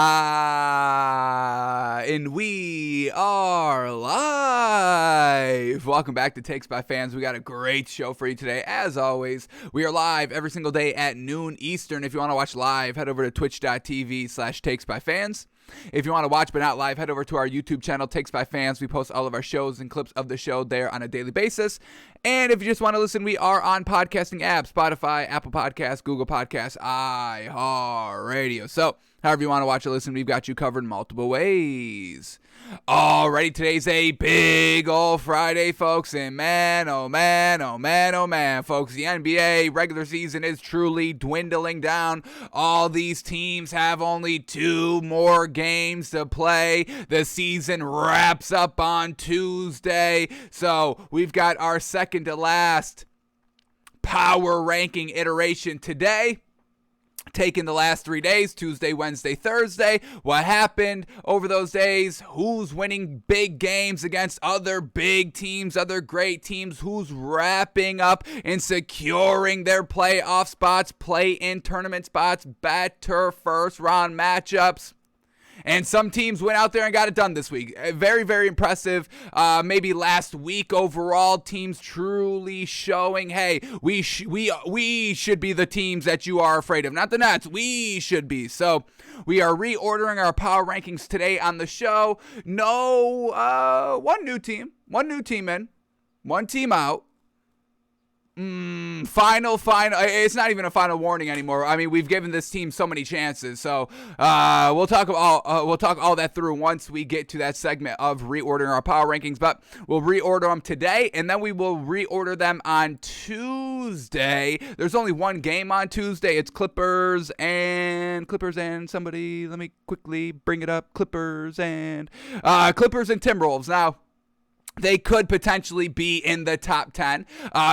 And we are live. Welcome back to Takes by Fans. We got a great show for you today. As always, we are live every single day at noon Eastern. If you want to watch live, head over to twitch.tv/Takes by Fans. If you want to watch but not live, head over to our YouTube channel, Takes by Fans. We post all of our shows and clips of the show there on a daily basis. And if you just want to listen, we are on podcasting apps, Spotify, Apple Podcasts, Google Podcasts, iHeartRadio. So, however you want to watch or listen, we've got you covered in multiple ways. Alrighty, today's a big old Friday, folks, and man, oh man, oh man, oh man, folks, the NBA regular season is truly dwindling down. All these teams have only 2 more games to play. The season wraps up on Tuesday, so we've got our second to last power ranking iteration today. Taking the last 3 days, Tuesday, Wednesday, Thursday. What happened over those days? Who's winning big games against other big teams, other great teams? Who's wrapping up and securing their playoff spots, play-in tournament spots, better first-round matchups? And some teams went out there and got it done this week. Very, very impressive. Maybe last week overall, teams truly showing, hey, we should be the teams that you are afraid of. Not the Nets. We should be. So we are reordering our power rankings today on the show. No, one new team in, one team out. Final. It's not even a final warning anymore. I mean, we've given this team so many chances. So we'll talk all that through once we get to that segment of reordering our power rankings. But we'll reorder them today, and then we will reorder them on Tuesday. There's only one game on Tuesday. It's Clippers and somebody. Let me quickly bring it up. Clippers and Timberwolves. Now, they could potentially be in the top 10.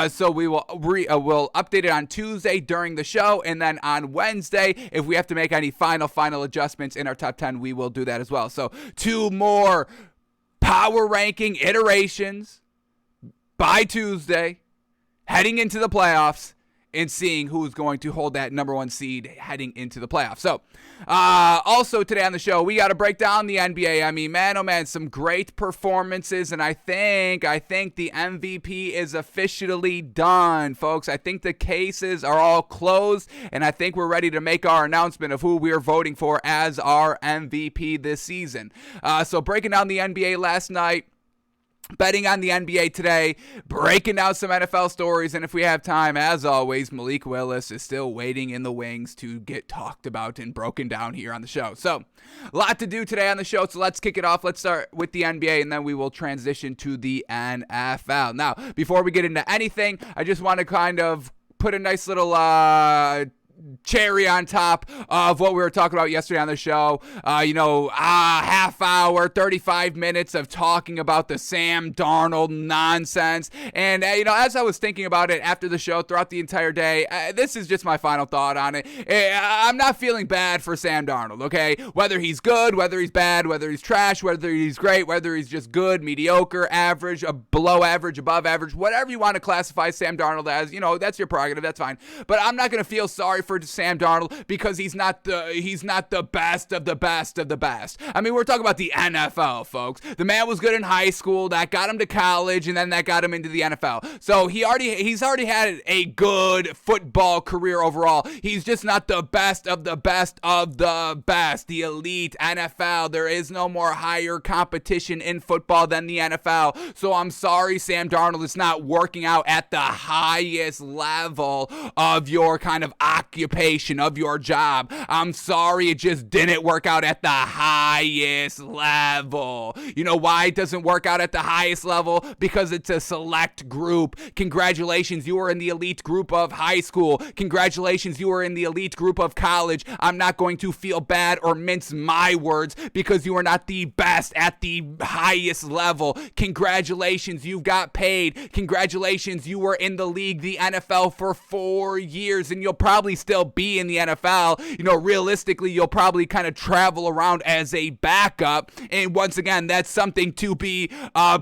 So we will we'll update it on Tuesday during the show. And then on Wednesday, if we have to make any final adjustments in our top 10, we will do that as well. So 2 more power ranking iterations by Tuesday, heading into the playoffs, and seeing who's going to hold that number 1 seed heading into the playoffs. So, also today on the show, we got to break down the NBA. I mean, man, oh man, some great performances, and I think the MVP is officially done, folks. I think the cases are all closed, and I think we're ready to make our announcement of who we are voting for as our MVP this season. So breaking down the NBA last night, betting on the NBA today, breaking down some NFL stories, and if we have time, as always, Malik Willis is still waiting in the wings to get talked about and broken down here on the show. So, a lot to do today on the show, so let's kick it off. Let's start with the NBA, and then we will transition to the NFL. Now, before we get into anything, I just want to kind of put a nice little cherry on top of what we were talking about yesterday on the show. Half hour, 35 minutes of talking about the Sam Darnold nonsense. And, as I was thinking about it after the show throughout the entire day, this is just my final thought on it. I'm not feeling bad for Sam Darnold, okay? Whether he's good, whether he's bad, whether he's trash, whether he's great, whether he's just good, mediocre, average, below average, above average, whatever you want to classify Sam Darnold as, that's your prerogative, that's fine. But I'm not going to feel sorry for Sam Darnold because he's not the best of the best of the best. I mean, we're talking about the NFL, folks. The man was good in high school, that got him to college, and then that got him into the NFL. So he's already had a good football career overall. He's just not the best of the best of the best. The elite NFL. There is no more higher competition in football than the NFL. So I'm sorry, Sam Darnold is not working out at the highest level of your kind of occupation, of your job. I'm sorry, it just didn't work out at the highest level. You know why it doesn't work out at the highest level? Because it's a select group. Congratulations, you were in the elite group of high school. Congratulations, you were in the elite group of college. I'm not going to feel bad or mince my words because you are not the best at the highest level. Congratulations, you got paid. Congratulations, you were in the league, the NFL, for 4 years, and you'll probably still be in the NFL. You know, realistically, you'll probably kind of travel around as a a backup. And once again, that's something to be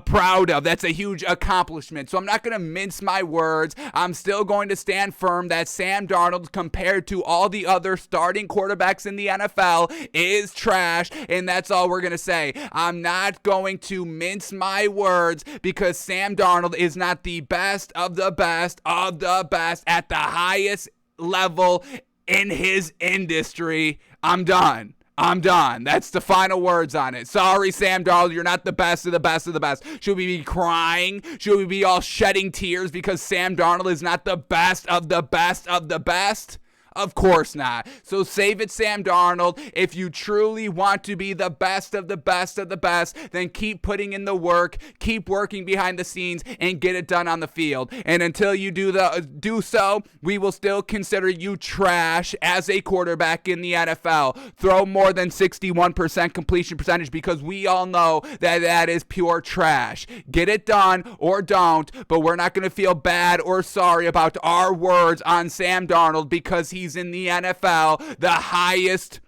proud of. That's a huge accomplishment. So I'm not going to mince my words. I'm still going to stand firm that Sam Darnold, compared to all the other starting quarterbacks in the NFL, is trash. And that's all we're going to say. I'm not going to mince my words because Sam Darnold is not the best of the best of the best at the highest level in his industry. I'm done. That's the final words on it. Sorry, Sam Darnold, you're not the best of the best of the best. Should we be crying? Should we be all shedding tears because Sam Darnold is not the best of the best of the best? Of course not. So save it, Sam Darnold. If you truly want to be the best of the best of the best, then keep putting in the work, keep working behind the scenes, and get it done on the field. And until you do so, we will still consider you trash as a quarterback in the NFL. Throw more than 61% completion percentage because we all know that that is pure trash. Get it done or don't, but we're not going to feel bad or sorry about our words on Sam Darnold because he's in the NFL, the highest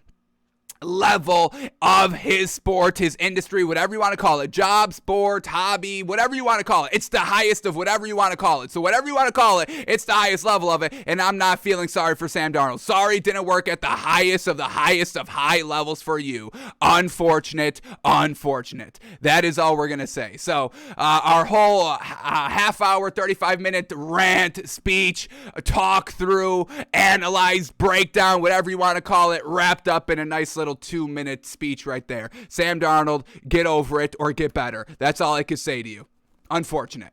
level of his sport, his industry, whatever you want to call it, job, sport, hobby, whatever you want to call it. It's the highest of whatever you want to call it. So whatever you want to call it, it's the highest level of it, and I'm not feeling sorry for Sam Darnold. Sorry it didn't work at the highest of high levels for you. Unfortunate. That is all we're going to say. So our whole half hour, 35-minute rant, speech, talk through, analyze, breakdown, whatever you want to call it, wrapped up in a nice little 2-minute speech right there. Sam Darnold, get over it or get better. That's all I can say to you. Unfortunate.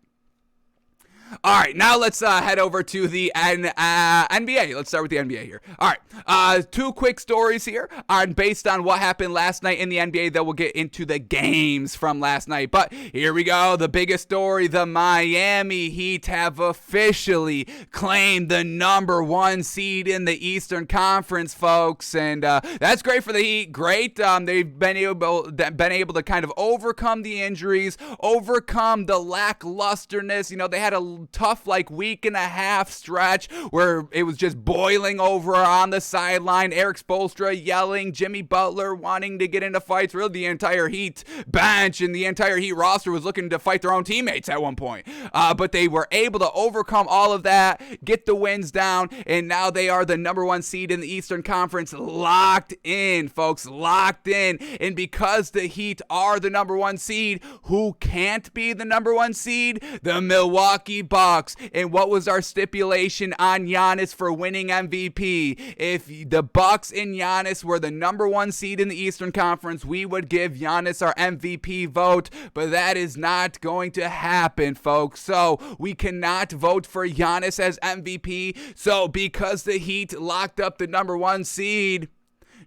All right, now let's head over to the NBA. Let's start with the NBA here. All right, two quick stories here based on what happened last night in the NBA. Then we'll get into the games from last night. But here we go. The biggest story, the Miami Heat have officially claimed the number 1 seed in the Eastern Conference, folks. And that's great for the Heat. Great. They've been able to kind of overcome the injuries, overcome the lacklusterness. You know, they had a tough week and a half stretch where it was just boiling over on the sideline. Eric Spoelstra yelling, Jimmy Butler wanting to get into fights. Really, the entire Heat bench and the entire Heat roster was looking to fight their own teammates at one point. But they were able to overcome all of that, get the wins down, and now they are the number 1 seed in the Eastern Conference. Locked in, folks, locked in. And because the Heat are the number 1 seed, who can't be the number 1 seed? The Milwaukee Bucks. And what was our stipulation on Giannis for winning MVP? If the Bucks and Giannis were the number 1 seed in the Eastern Conference, we would give Giannis our MVP vote, but that is not going to happen, folks. So we cannot vote for Giannis as MVP. So because the Heat locked up the number 1 seed,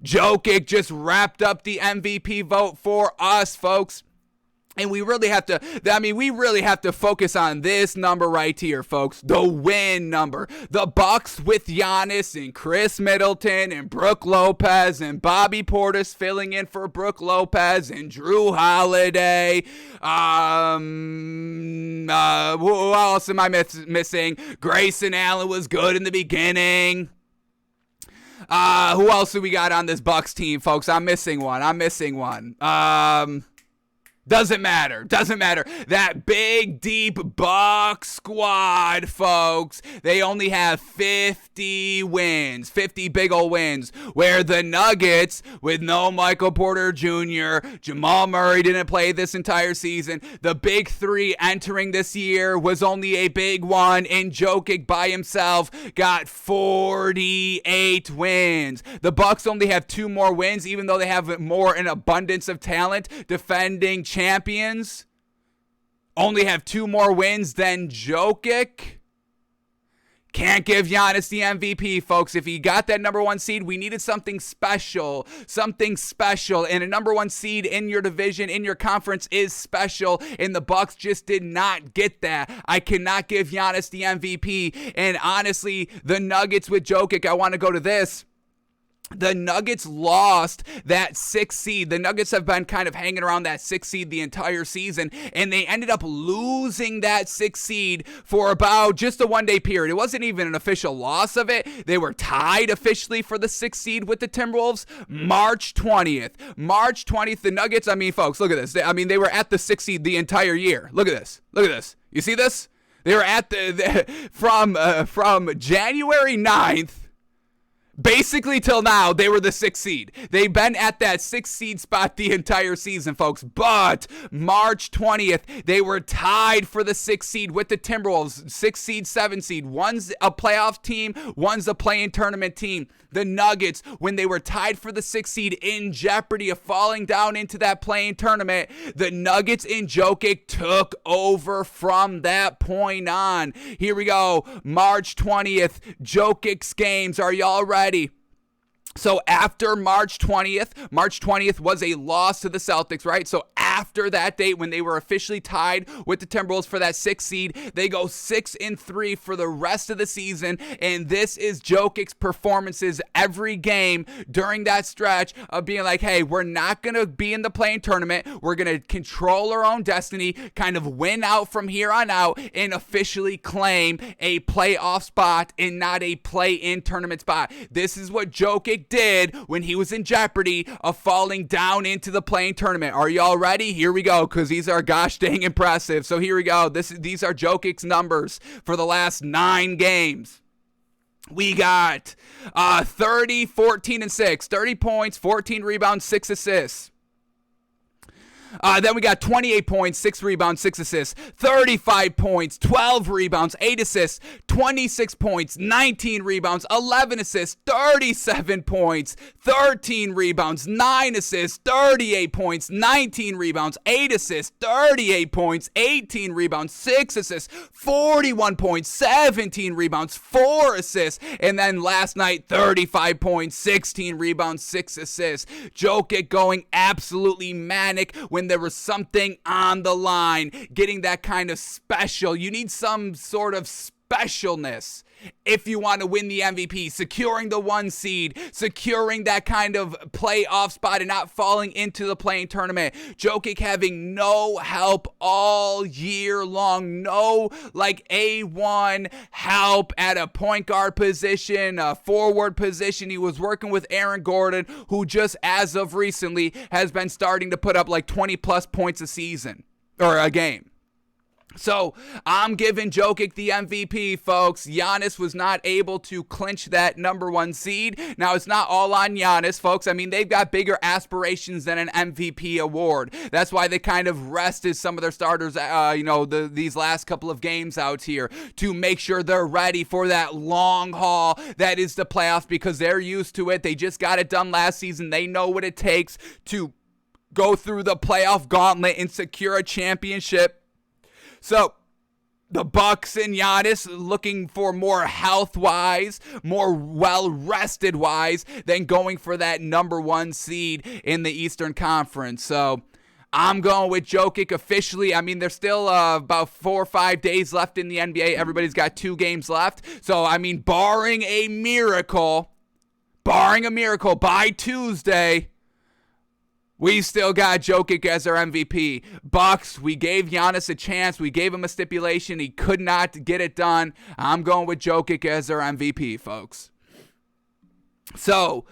Jokic just wrapped up the MVP vote for us, folks. And we really have to focus on this number right here, folks. The win number. The Bucks with Giannis and Chris Middleton and Brook Lopez and Bobby Portis filling in for Brook Lopez and Drew Holiday. Who else am I missing? Grayson Allen was good in the beginning. Who else do we got on this Bucks team, folks? I'm missing one. Doesn't matter. That big, deep Bucks squad, folks, they only have 50 wins, 50 big ol' wins, where the Nuggets, with no Michael Porter Jr., Jamal Murray didn't play this entire season, the big 3 entering this year was only a big one, and Jokic by himself got 48 wins. The Bucks only have 2 more wins, even though they have more an abundance of talent. Defending champions only have 2 more wins than Jokic. Can't give Giannis the MVP, folks. If he got that number 1 seed, we needed something special. And a number 1 seed in your division, in your conference, is special. And the Bucks just did not get that. I cannot give Giannis the MVP. And honestly, the Nuggets with Jokic, I want to go to this. the Nuggets lost that 6 seed. The Nuggets have been kind of hanging around that 6 seed the entire season, and they ended up losing that 6 seed for about just a one-day period. It wasn't even an official loss of it. They were tied officially for the 6 seed with the Timberwolves March 20th. March 20th, the Nuggets, I mean, folks, look at this. They were at the 6 seed the entire year. Look at this. Look at this. You see this? They were at from January 9th basically till now, they were the 6th seed. They've been at that 6th seed spot the entire season, folks. But March 20th, they were tied for the 6th seed with the Timberwolves. 6th seed, 7th seed. One's a playoff team, one's a play-in tournament team. The Nuggets, when they were tied for the 6th seed, in jeopardy of falling down into that play-in tournament, the Nuggets and Jokic took over from that point on. Here we go. March 20th, Jokic's games. Are y'all ready? So after March 20th was a loss to the Celtics, right? So after that date, when they were officially tied with the Timberwolves for that 6th seed, they go 6-3 for the rest of the season. And this is Jokic's performances every game during that stretch of being like, hey, we're not going to be in the play-in tournament. We're going to control our own destiny, kind of win out from here on out, and officially claim a playoff spot and not a play-in tournament spot. This is what Jokic did when he was in jeopardy of falling down into the play-in tournament. Are y'all ready? Here we go, because these are gosh dang impressive. So here we go. These are Jokic's numbers for the last 9 games. We got 30, 14, and 6. 30 points, 14 rebounds, 6 assists. Then we got 28 points, 6 rebounds, 6 assists, 35 points, 12 rebounds, 8 assists, 26 points, 19 rebounds, 11 assists, 37 points, 13 rebounds, 9 assists, 38 points, 19 rebounds, 8 assists, 38 points, 18 rebounds, 6 assists, 41 points, 17 rebounds, 4 assists, and then last night, 35 points, 16 rebounds, 6 assists. Jokic going absolutely manic when there was something on the line, getting that kind of special. You need some sort of specialness if you want to win the MVP, securing the 1 seed, securing that kind of playoff spot and not falling into the play-in tournament. Jokic having no help all year long, no like A1 help at a point guard position, a forward position. He was working with Aaron Gordon, who just as of recently has been starting to put up like 20 plus points a season or a game. So I'm giving Jokic the MVP, folks. Giannis was not able to clinch that number 1 seed. Now, it's not all on Giannis, folks. I mean, they've got bigger aspirations than an MVP award. That's why they kind of rested some of their starters, these last couple of games out here to make sure they're ready for that long haul that is the playoffs, because they're used to it. They just got it done last season. They know what it takes to go through the playoff gauntlet and secure a championship. So, the Bucks and Giannis looking for more health-wise, more well-rested-wise than going for that number 1 seed in the Eastern Conference. So, I'm going with Jokic officially. I mean, there's still about 4 or 5 days left in the NBA. Everybody's got 2 games left. So, I mean, barring a miracle, by Tuesday, we still got Jokic as our MVP. Bucks, we gave Giannis a chance. We gave him a stipulation. He could not get it done. I'm going with Jokic as our MVP, folks. So,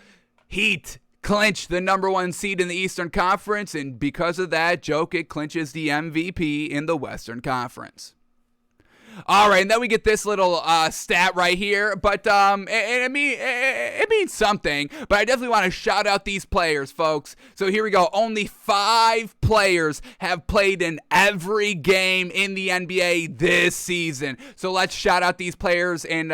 Heat clinched the number 1 seed in the Eastern Conference, and because of that, Jokic clinches the MVP in the Western Conference. All right, and then we get this little stat right here, but it means something, but I definitely want to shout out these players, folks. So here we go. Only 5 players have played in every game in the NBA this season. So let's shout out these players and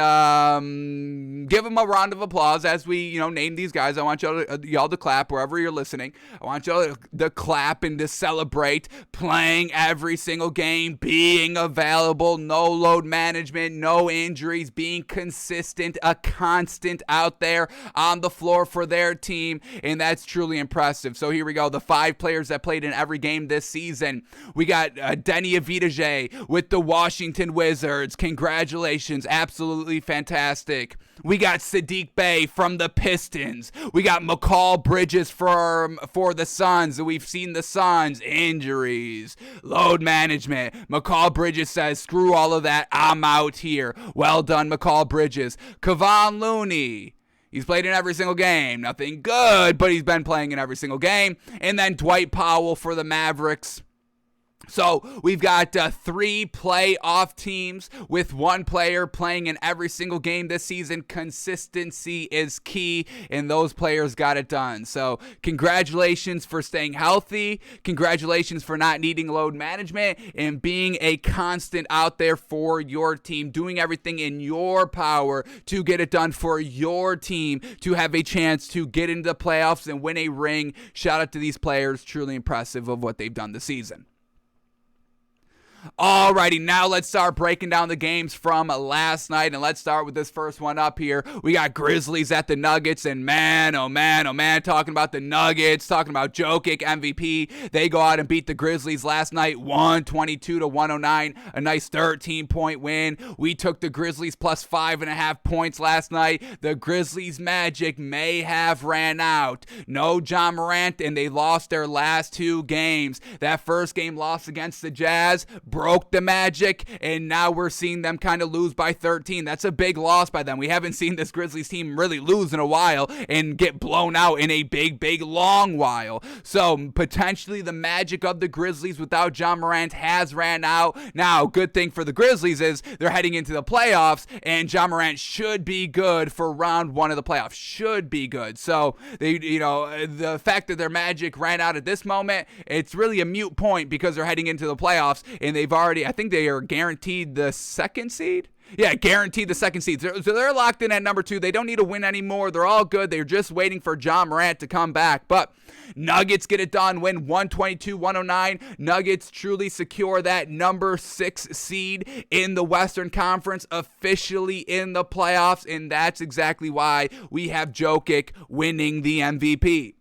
give them a round of applause as we, name these guys. I want y'all to clap wherever you're listening. I want y'all to clap and to celebrate playing every single game, being available, no load management, no injuries, being consistent, a constant out there on the floor for their team, and that's truly impressive. So here we go, the 5 players that played in every game this season. We got Denny Avdija with the Washington Wizards. Congratulations, absolutely fantastic. We got Saddiq Bey from the Pistons. We got McCall Bridges for the Suns. We've seen the Suns. Injuries. Load management. McCall Bridges says, screw all of that. I'm out here. Well done, McCall Bridges. Kevon Looney. He's played in every single game. Nothing good, but he's been playing in every single game. And then Dwight Powell for the Mavericks. So we've got 3 playoff teams with 1 player playing in every single game this season. Consistency is key, and those players got it done. So congratulations for staying healthy. Congratulations for not needing load management and being a constant out there for your team, doing everything in your power to get it done for your team to have a chance to get into the playoffs and win a ring. Shout out to these players. Truly impressive of what they've done this season. Alrighty, now let's start breaking down the games from last night, and let's start with this first one up here. We got Grizzlies at the Nuggets, and man, oh man, talking about the Nuggets, talking about Jokic, MVP. They go out and beat the Grizzlies last night, 122-109, a nice 13-point win. We took the Grizzlies plus 5.5 points last night. The Grizzlies' magic may have ran out. No Ja Morant, and they lost their last 2 games. That first game loss against the Jazz broke the magic, and now we're seeing them kind of lose by 13. That's a big loss by them. We haven't seen this Grizzlies team really lose in a while and get blown out in a big long while. So potentially the magic of the Grizzlies without Ja Morant has ran out. Now, good thing for the Grizzlies is they're heading into the playoffs, and Ja Morant should be good for round 1 of the playoffs. Should be good. So they, the fact that their magic ran out at this moment, it's really a moot point because they're heading into the playoffs, and they've already, I think they are guaranteed the 2nd seed. Yeah, guaranteed the 2nd seed. So they're locked in at number 2. They don't need to win anymore. They're all good. They're just waiting for Ja Morant to come back. But Nuggets get it done, win 122-109. Nuggets truly secure that number 6 seed in the Western Conference, officially in the playoffs, and that's exactly why we have Jokic winning the MVP.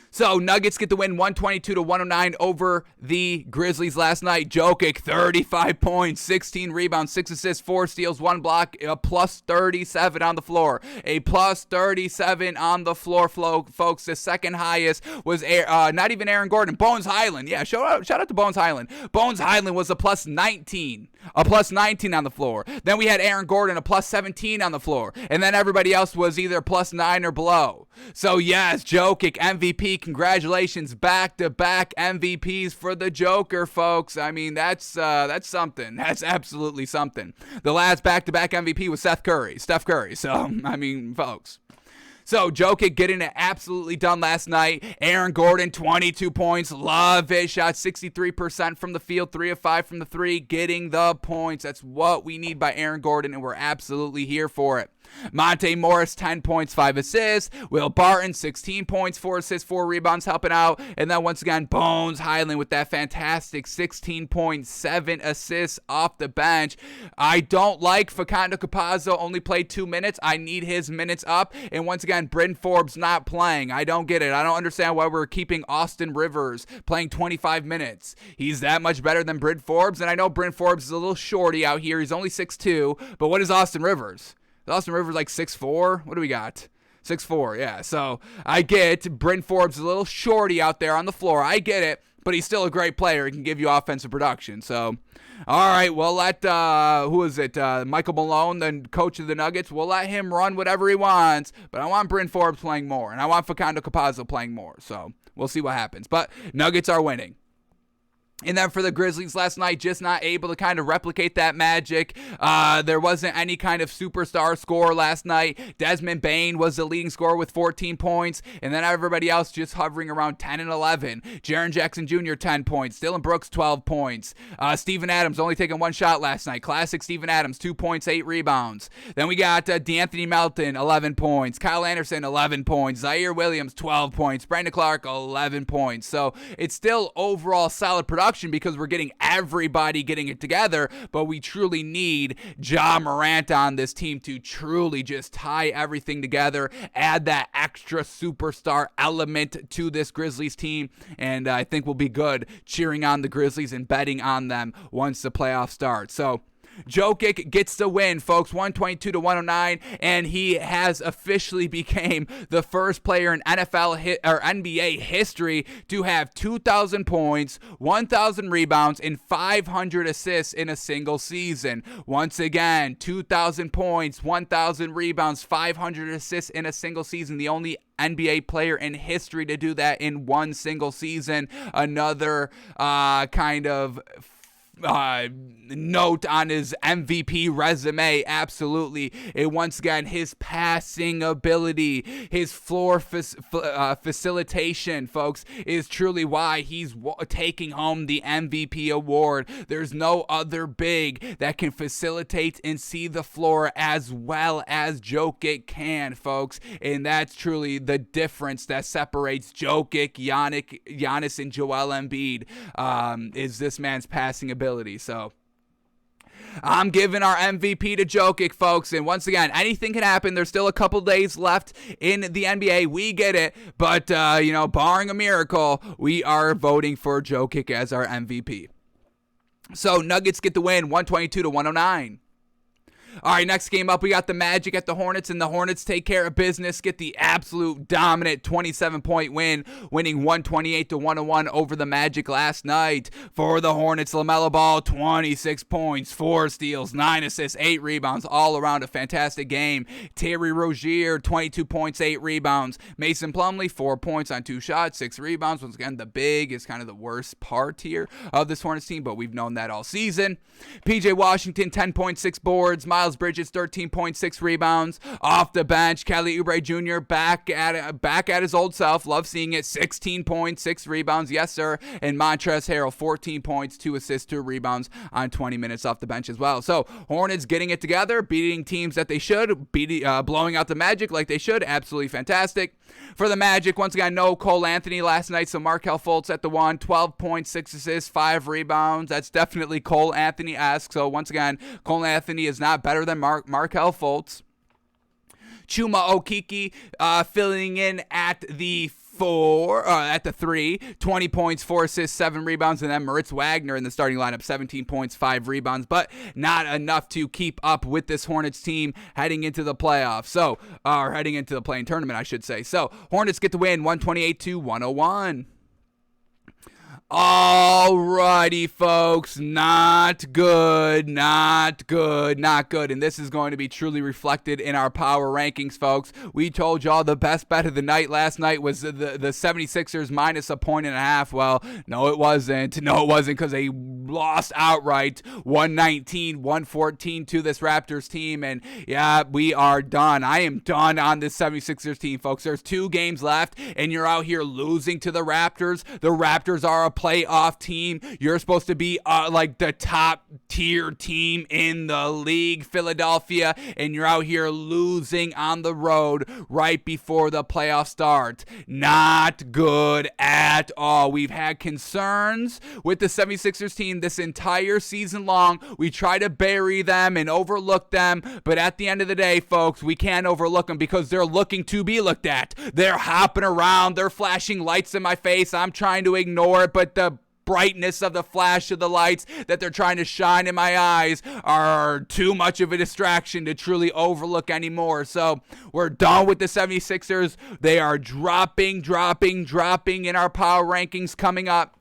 So Nuggets get the win 122-109 over the Grizzlies last night. Jokic, 35 points, 16 rebounds, 6 assists, 4 steals, 1 block, a plus 37 on the floor. A plus 37 on the floor, folks. The second highest was not even Aaron Gordon, Bones Highland. Yeah, shout out to Bones Highland. Bones Highland was a plus 19. A plus 19 on the floor. Then we had Aaron Gordon, a plus 17 on the floor. And then everybody else was either plus 9 or below. So yes, Jokic, MVP. Congratulations, back-to-back MVPs for the Joker, folks. I mean, that's something. That's absolutely something. The last back-to-back MVP was Steph Curry. So, I mean, folks. So, Jokic getting it absolutely done last night. Aaron Gordon, 22 points. Love it. Shot 63% from the field, 3 of 5 from the 3. Getting the points. That's what we need by Aaron Gordon, and we're absolutely here for it. Monte Morris, 10 points, 5 assists. Will Barton, 16 points, 4 assists, 4 rebounds, helping out. And then once again, Bones Highland with that fantastic 16 points, 7 assists off the bench. I don't like Facundo Campazzo, only played 2 minutes. I need his minutes up. And once again, Bryn Forbes not playing. I don't get it. I don't understand why we're keeping Austin Rivers playing 25 minutes. He's that much better than Bryn Forbes. And I know Bryn Forbes is a little shorty out here. He's only 6'2", but what is Austin Rivers? Austin Rivers like 6'4"? What do we got? 6'4", yeah. So I get Bryn Forbes is a little shorty out there on the floor. I get it, but he's still a great player. He can give you offensive production. So, all right, we'll let, who is it? Michael Malone, the coach of the Nuggets. We'll let him run whatever he wants, but I want Bryn Forbes playing more, and I want Facundo Campazzo playing more. So we'll see what happens. But Nuggets are winning. And then for the Grizzlies last night, just not able to kind of replicate that magic. There wasn't any kind of superstar scorer last night. Desmond Bane was the leading scorer with 14 points. And then everybody else just hovering around 10 and 11. Jaren Jackson Jr., 10 points. Dylan Brooks, 12 points. Steven Adams only taking 1 shot last night. Classic Steven Adams, 2 points, 8 rebounds. Then we got D'Anthony Melton, 11 points. Kyle Anderson, 11 points. Zaire Williams, 12 points. Brandon Clark, 11 points. So it's still overall solid production. production because we're getting everybody getting it together, but we truly need Ja Morant on this team to truly just tie everything together, add that extra superstar element to this Grizzlies team, and I think we'll be good cheering on the Grizzlies and betting on them once the playoffs start. So Jokic gets the win, folks, 122-109, and he has officially became the first player in NBA history to have 2,000 points, 1,000 rebounds, and 500 assists in a single season. Once again, 2,000 points, 1,000 rebounds, 500 assists in a single season. The only NBA player in history to do that in one single season. Another kind of note on his MVP resume. Absolutely. And once again, his passing ability, his floor facilitation, folks, is truly why he's taking home the MVP award. There's no other big that can facilitate and see the floor as well as Jokic can, folks. And that's truly the difference that separates Jokic, Giannis, and Joel Embiid, is this man's passing ability. So I'm giving our MVP to Jokic, folks. And once again, anything can happen. There's still a couple days left in the NBA. We get it. But, barring a miracle, we are voting for Jokic as our MVP. So Nuggets get the win, 122-109. All right, next game up, we got the Magic at the Hornets, and the Hornets take care of business, get the absolute dominant 27-point win, winning 128-101 over the Magic last night. For the Hornets, LaMelo Ball, 26 points, 4 steals, 9 assists, 8 rebounds, all around a fantastic game. Terry Rozier, 22 points, 8 rebounds. Mason Plumlee, 4 points on 2 shots, 6 rebounds. Once again, the big is kind of the worst part here of this Hornets team, but we've known that all season. PJ Washington, 10.6 boards. Miles Bridges, 13.6 rebounds. Off the bench, Kelly Oubre Jr. back at his old self. Love seeing it. 16.6 rebounds, yes sir. And Montrezl Harrell, 14 points, 2 assists, 2 rebounds on 20 minutes off the bench as well. So Hornets getting it together, beating teams that they should, blowing out the Magic like they should. Absolutely fantastic. For the Magic, once again, no Cole Anthony last night, so Markelle Fultz at the 1, 12.6 assists, 5 rebounds. That's definitely Cole Anthony-esque. So once again, Cole Anthony is not better than Markelle Fultz. Chuma Okeke filling in at the 3, 20 points, 4 assists, 7 rebounds, and then Moritz Wagner in the starting lineup, 17 points, 5 rebounds, but not enough to keep up with this Hornets team heading into the playoffs. So, or heading into the play-in tournament, I should say. So, Hornets get the win, 128-101. Alrighty, folks, not good. And this is going to be truly reflected in our power rankings, folks. We told y'all the best bet of the night last night was the 76ers minus 1.5. Well, no, it wasn't because they lost outright 119-114 to this Raptors team. And yeah, we are done. I am done on this 76ers team, folks. There's 2 games left, and you're out here losing to the Raptors. The Raptors are a playoff team. You're supposed to be like the top tier team in the league, Philadelphia, and you're out here losing on the road right before the playoffs start. Not good at all. We've had concerns with the 76ers team this entire season long. We try to bury them and overlook them, but at the end of the day, folks, we can't overlook them because they're looking to be looked at. They're hopping around. They're flashing lights in my face. I'm trying to ignore it, but the brightness of the flash of the lights that they're trying to shine in my eyes are too much of a distraction to truly overlook anymore. So we're done with the 76ers. They are dropping in our power rankings coming up.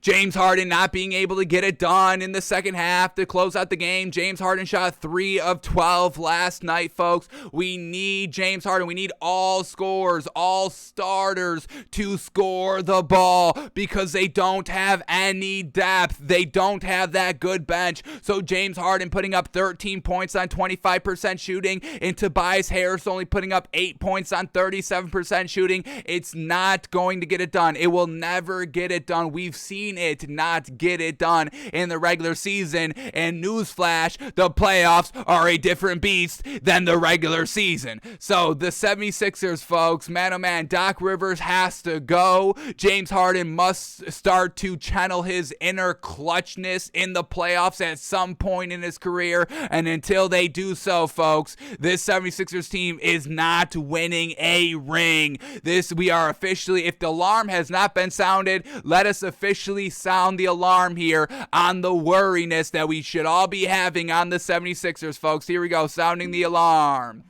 James Harden not being able to get it done in the second half to close out the game. James Harden shot 3 of 12 last night, folks. We need James Harden. We need all scorers, all starters to score the ball because they don't have any depth. They don't have that good bench. So James Harden putting up 13 points on 25% shooting, and Tobias Harris only putting up 8 points on 37% shooting. It's not going to get it done. It will never get it done. We've seen seen it not get it done in the regular season. And newsflash, the playoffs are a different beast than the regular season. So the 76ers, folks, man, oh man, Doc Rivers has to go. James Harden must start to channel his inner clutchness in the playoffs at some point in his career. And until they do so, folks, this 76ers team is not winning a ring. We are officially, if the alarm has not been sounded, let us officially sound the alarm here on the worriness that we should all be having on the 76ers, folks. Here we go, sounding the alarm.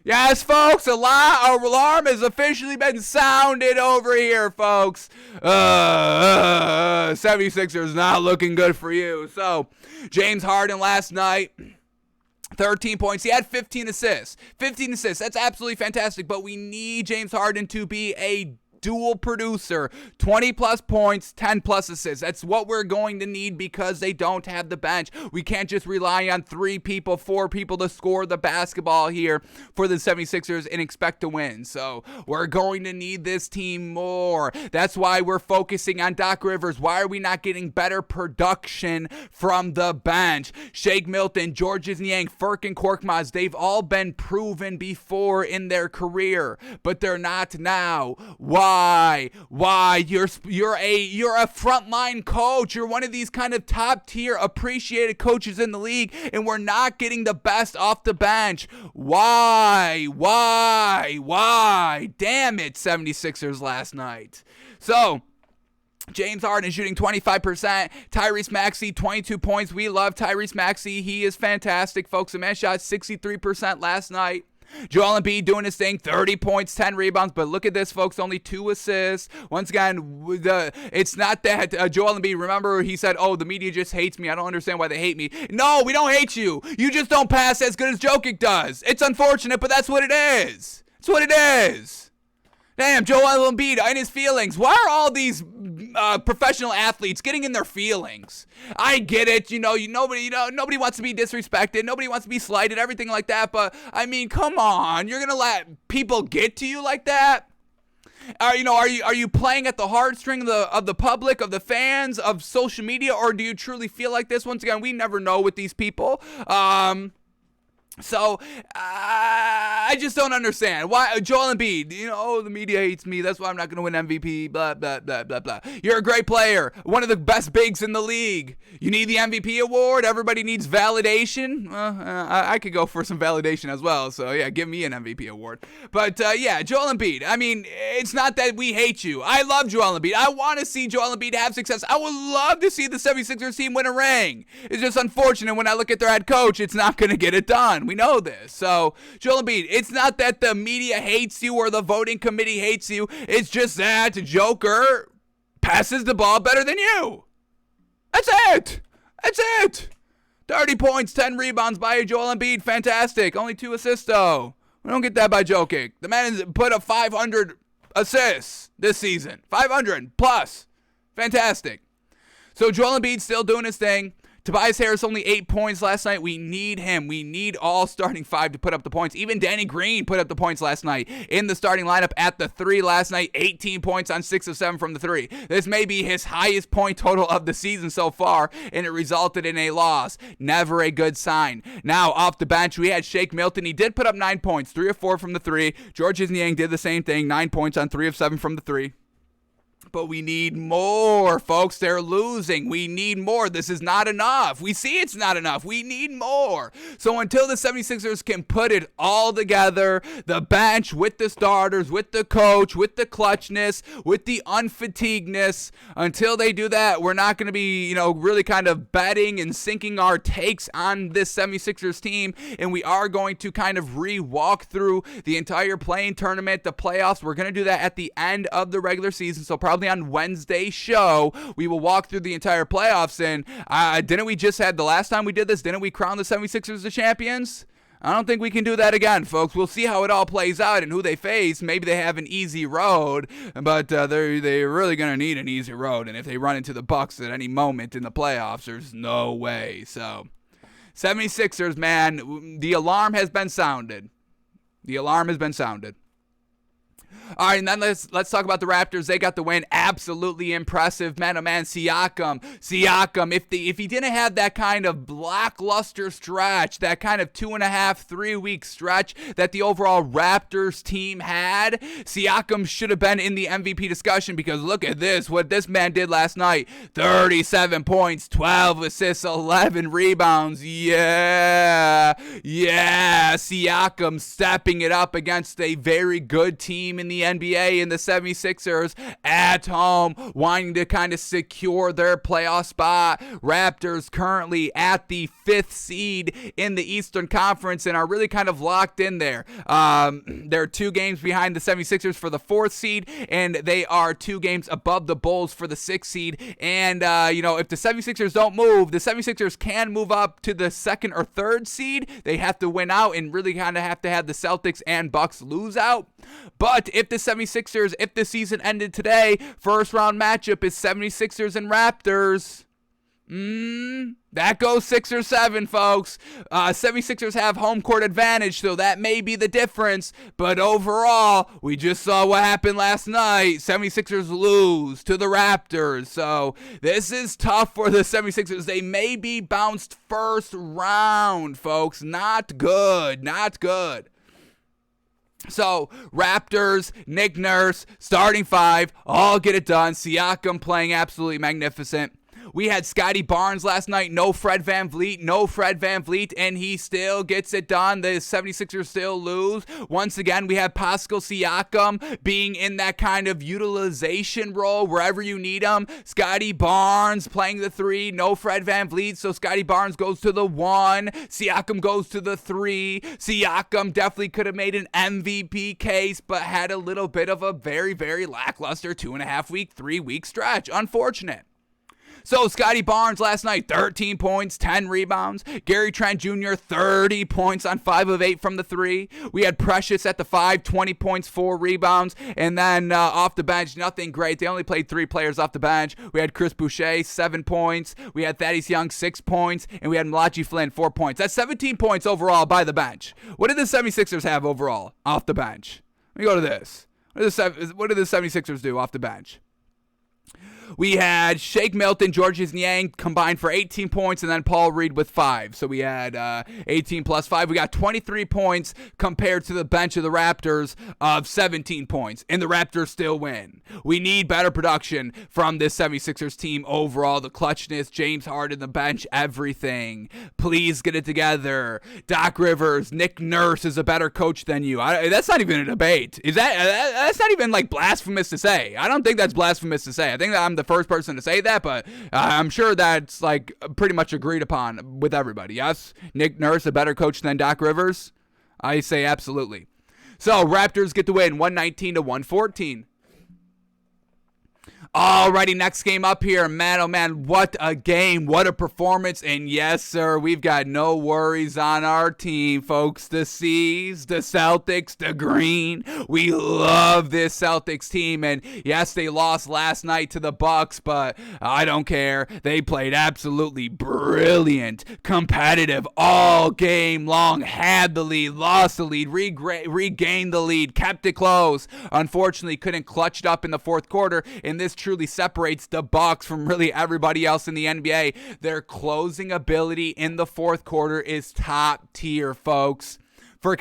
Yes, folks, alarm has officially been sounded over here, folks. 76ers not looking good for you. So, James Harden last night, 13 points. He had 15 assists. 15 assists. That's absolutely fantastic, but we need James Harden to be a dual producer, 20 plus points, 10 plus assists. That's what we're going to need because they don't have the bench. We can't just rely on 3 people, 4 people to score the basketball here for the 76ers and expect to win. So we're going to need this team more. That's why we're focusing on Doc Rivers. Why are we not getting better production from the bench? Shake Milton, Georges Niang, Furkan Korkmaz, they've all been proven before in their career, but they're not now. Why? You're a frontline coach. You're one of these kind of top tier appreciated coaches in the league, and we're not getting the best off the bench. Why? Damn it, 76ers last night. So James Harden is shooting 25%. Tyrese Maxey, 22 points. We love Tyrese Maxey. He is fantastic, folks. The man shot 63% last night. Joel Embiid doing his thing, 30 points, 10 rebounds, but look at this, folks, only 2 assists. Once again, it's not that Joel Embiid, remember he said, oh, the media just hates me, I don't understand why they hate me. No, we don't hate you. You just don't pass as good as Jokic does. It's unfortunate, but that's what it is. It's what it is. Damn, Joel Embiid in his feelings. Why are all these professional athletes getting in their feelings? I get it, nobody wants to be disrespected, nobody wants to be slighted, everything like that. But I mean, come on, you're gonna let people get to you like that? Are you playing at the heartstring of the public, of the fans, of social media, or do you truly feel like this? Once again, we never know with these people. So, I just don't understand. Why, Joel Embiid, the media hates me, that's why I'm not going to win MVP, blah, blah, blah, blah, blah. You're a great player, one of the best bigs in the league. You need the MVP award, everybody needs validation. I could go for some validation as well, so yeah, give me an MVP award. But, yeah, Joel Embiid, I mean, it's not that we hate you. I love Joel Embiid. I want to see Joel Embiid have success. I would love to see the 76ers team win a ring. It's just unfortunate when I look at their head coach, it's not going to get it done. We know this. So, Joel Embiid, it's not that the media hates you or the voting committee hates you. It's just that Joker passes the ball better than you. That's it. 30 points, 10 rebounds by Joel Embiid. Fantastic. Only 2 assists, though. We don't get that by Jokic. The man has put up 500 assists this season. 500 plus. Fantastic. So, Joel Embiid still doing his thing. Tobias Harris only 8 points last night. We need him. We need all starting 5 to put up the points. Even Danny Green put up the points last night in the starting lineup at the 3 last night. 18 points on 6 of 7 from the 3. This may be his highest point total of the season so far, and it resulted in a loss. Never a good sign. Now, off the bench, we had Shake Milton. He did put up 9 points, 3 of 4 from the 3. Georges Niang did the same thing, 9 points on 3 of 7 from the 3. But we need more, folks. They're losing. We need more. This is not enough. We see it's not enough. We need more. So until the 76ers can put it all together, the bench with the starters, with the coach, with the clutchness, with the unfatiguedness, until they do that, we're not going to be, really kind of betting and sinking our takes on this 76ers team. And we are going to kind of re-walk through the entire playing tournament, the playoffs. We're going to do that at the end of the regular season. So probably on Wednesday's show, we will walk through the entire playoffs. And didn't we just had the last time we did this, didn't we crown the 76ers the champions? I don't think we can do that again, folks. We'll see how it all plays out and who they face. Maybe they have an easy road, but they're really going to need an easy road. And if they run into the Bucks at any moment in the playoffs, there's no way. So, 76ers, man, the alarm has been sounded. The alarm has been sounded. All right, and then let's talk about the Raptors. They got the win. Absolutely impressive. Man, oh man, Siakam, if he didn't have that kind of lackluster stretch, that kind of 2.5, 3 week stretch that the overall Raptors team had, Siakam should have been in the MVP discussion, because look at this, what this man did last night. 37 points, 12 assists, 11 rebounds. Yeah, Siakam stepping it up against a very good team in the NBA, and the 76ers at home wanting to kind of secure their playoff spot. Raptors currently at the 5th seed in the Eastern Conference and are really kind of locked in there. They're 2 games behind the 76ers for the 4th seed, and they are 2 games above the Bulls for the 6th seed. And if the 76ers don't move, the 76ers can move up to the 2nd or 3rd seed. They have to win out and really kind of have to have the Celtics and Bucks lose out. But if the 76ers, if the season ended today, first round matchup is 76ers and Raptors. That goes 6 or 7, folks. 76ers have home court advantage, so that may be the difference. But overall, we just saw what happened last night. 76ers lose to the Raptors. So this is tough for the 76ers. They may be bounced first round, folks. Not good. Not good. So, Raptors, Nick Nurse, starting 5, all get it done. Siakam playing absolutely magnificent. We had Scotty Barnes last night, no Fred VanVleet, and he still gets it done. The 76ers still lose. Once again, we have Pascal Siakam being in that kind of utilization role wherever you need him. Scotty Barnes playing the 3, no Fred VanVleet, so Scotty Barnes goes to the 1, Siakam goes to the 3. Siakam definitely could have made an MVP case, but had a little bit of a very, very lackluster 2.5 week, 3 week stretch. Unfortunate. So Scotty Barnes last night, 13 points, 10 rebounds. Gary Trent Jr., 30 points on 5 of 8 from the 3. We had Precious at the 5, 20 points, 4 rebounds. And then off the bench, nothing great. They only played 3 players off the bench. We had Chris Boucher, 7 points. We had Thaddeus Young, 6 points. And we had Malachi Flynn, 4 points. That's 17 points overall by the bench. What did the 76ers have overall off the bench? Let me go to this. What did the 76ers do off the bench? We had Shake Milton, Georges Niang combined for 18 points, and then Paul Reed with 5. So we had 18 plus 5. We got 23 points compared to the bench of the Raptors of 17 points, and the Raptors still win. We need better production from this 76ers team overall. The clutchness, James Harden, the bench, everything. Please get it together. Doc Rivers, Nick Nurse is a better coach than you. That's not even a debate. That's not even like blasphemous to say. I don't think that's blasphemous to say. I think that I'm the first person to say that, but I'm sure that's like pretty much agreed upon with everybody. Yes, Nick Nurse a better coach than Doc Rivers? I say absolutely. So Raptors get the win, 119-114. Alrighty, next game up here. Man, oh man, what a game. What a performance. And yes, sir, we've got no worries on our team, folks. The C's, the Celtics, the green. We love this Celtics team. And yes, they lost last night to the Bucks, but I don't care. They played absolutely brilliant, competitive all game long. Had the lead, lost the lead, regained the lead, kept it close. Unfortunately, couldn't clutch it up in the fourth quarter. And this truly separates the Bucks from really everybody else in the NBA. Their closing ability in the fourth quarter is top tier, folks. For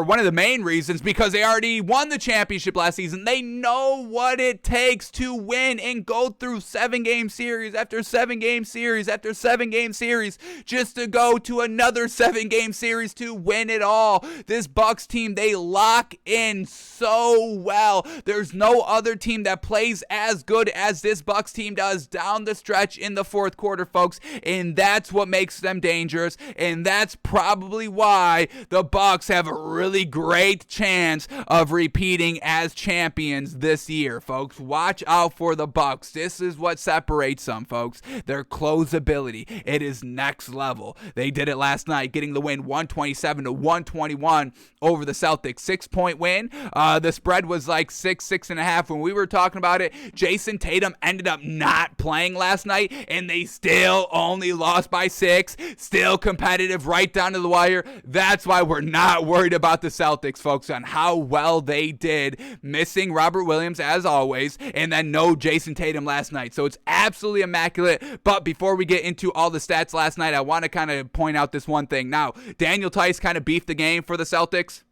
one of the main reasons, because they already won the championship last season. They know what it takes to win and go through 7-game series after 7-game series after 7-game series just to go to another 7-game series to win it all. This Bucks team, they lock in so well. There's no other team that plays as good as this Bucks team does down the stretch in the fourth quarter, folks, and that's what makes them dangerous, and that's probably why say the Bucks have a really great chance of repeating as champions this year, folks. Watch out for the Bucks. This is what separates them, folks. Their closability. It is next level. They did it last night, getting the win 127-121 over the Celtics. 6-point win. The spread was like 6.5 when we were talking about it. Jason Tatum ended up not playing last night, and they still only lost by 6. Still competitive right down to the wire. That's why we're not worried about the Celtics, folks, on how well they did, missing Robert Williams as always, and then no Jason Tatum last night. So it's absolutely immaculate. But before we get into all the stats last night, I want to kind of point out this one thing. Now, Daniel Tice kind of beefed the game for the Celtics.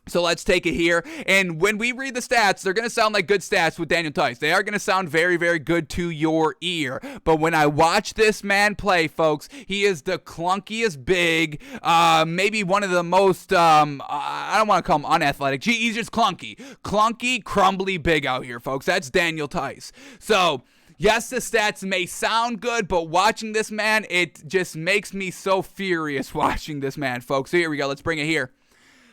So let's take it here. And when we read the stats, they're going to sound like good stats with Daniel Tice. They are going to sound very, very good to your ear. But when I watch this man play, folks, he is the clunkiest big, maybe one of the most, I don't want to call him unathletic. He's just clunky. Clunky, crumbly big out here, folks. That's Daniel Tice. So yes, the stats may sound good, but watching this man, it just makes me so furious watching this man, folks. So here we go. Let's bring it here.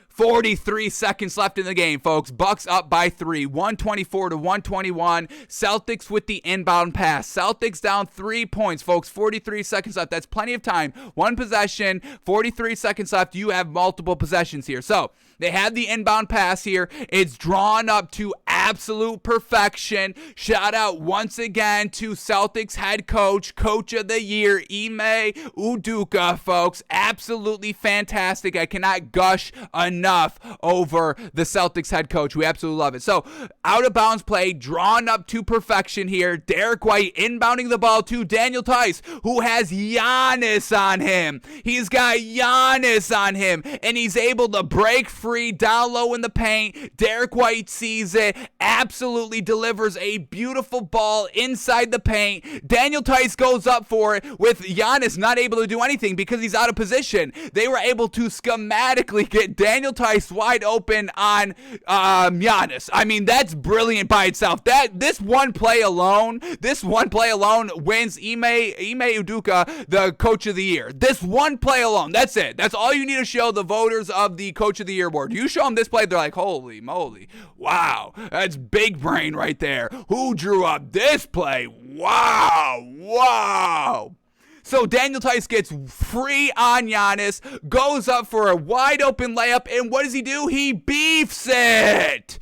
43 seconds left in the game, folks. Bucks up by 3, 124-121. Celtics with the inbound pass. Celtics down 3 points, folks. 43 seconds left. That's plenty of time. One possession, 43 seconds left. You have multiple possessions here. So they had the inbound pass here. It's drawn up to absolute perfection. Shout out once again to Celtics head coach, coach of the year, Ime Udoka, folks. Absolutely fantastic. I cannot gush enough over the Celtics head coach. We absolutely love it. So, out of bounds play, drawn up to perfection here. Derek White inbounding the ball to Daniel Tice, who has Giannis on him. He's got Giannis on him, and he's able to break free down low in the paint. Derek White sees it, absolutely delivers a beautiful ball inside the paint. Daniel Tice goes up for it, with Giannis not able to do anything because he's out of position. They were able to schematically get Daniel Tice wide open on Giannis. I mean, that's brilliant by itself. This one play alone wins Ime Udoka the coach of the year. This one play alone, that's it. That's all you need to show the voters of the coach of the year award. You show them this play, they're like, holy moly, wow, that's big brain right there. Who drew up this play? Wow. So Daniel Tice gets free on Giannis, goes up for a wide open layup, and what does he do? He beefs it.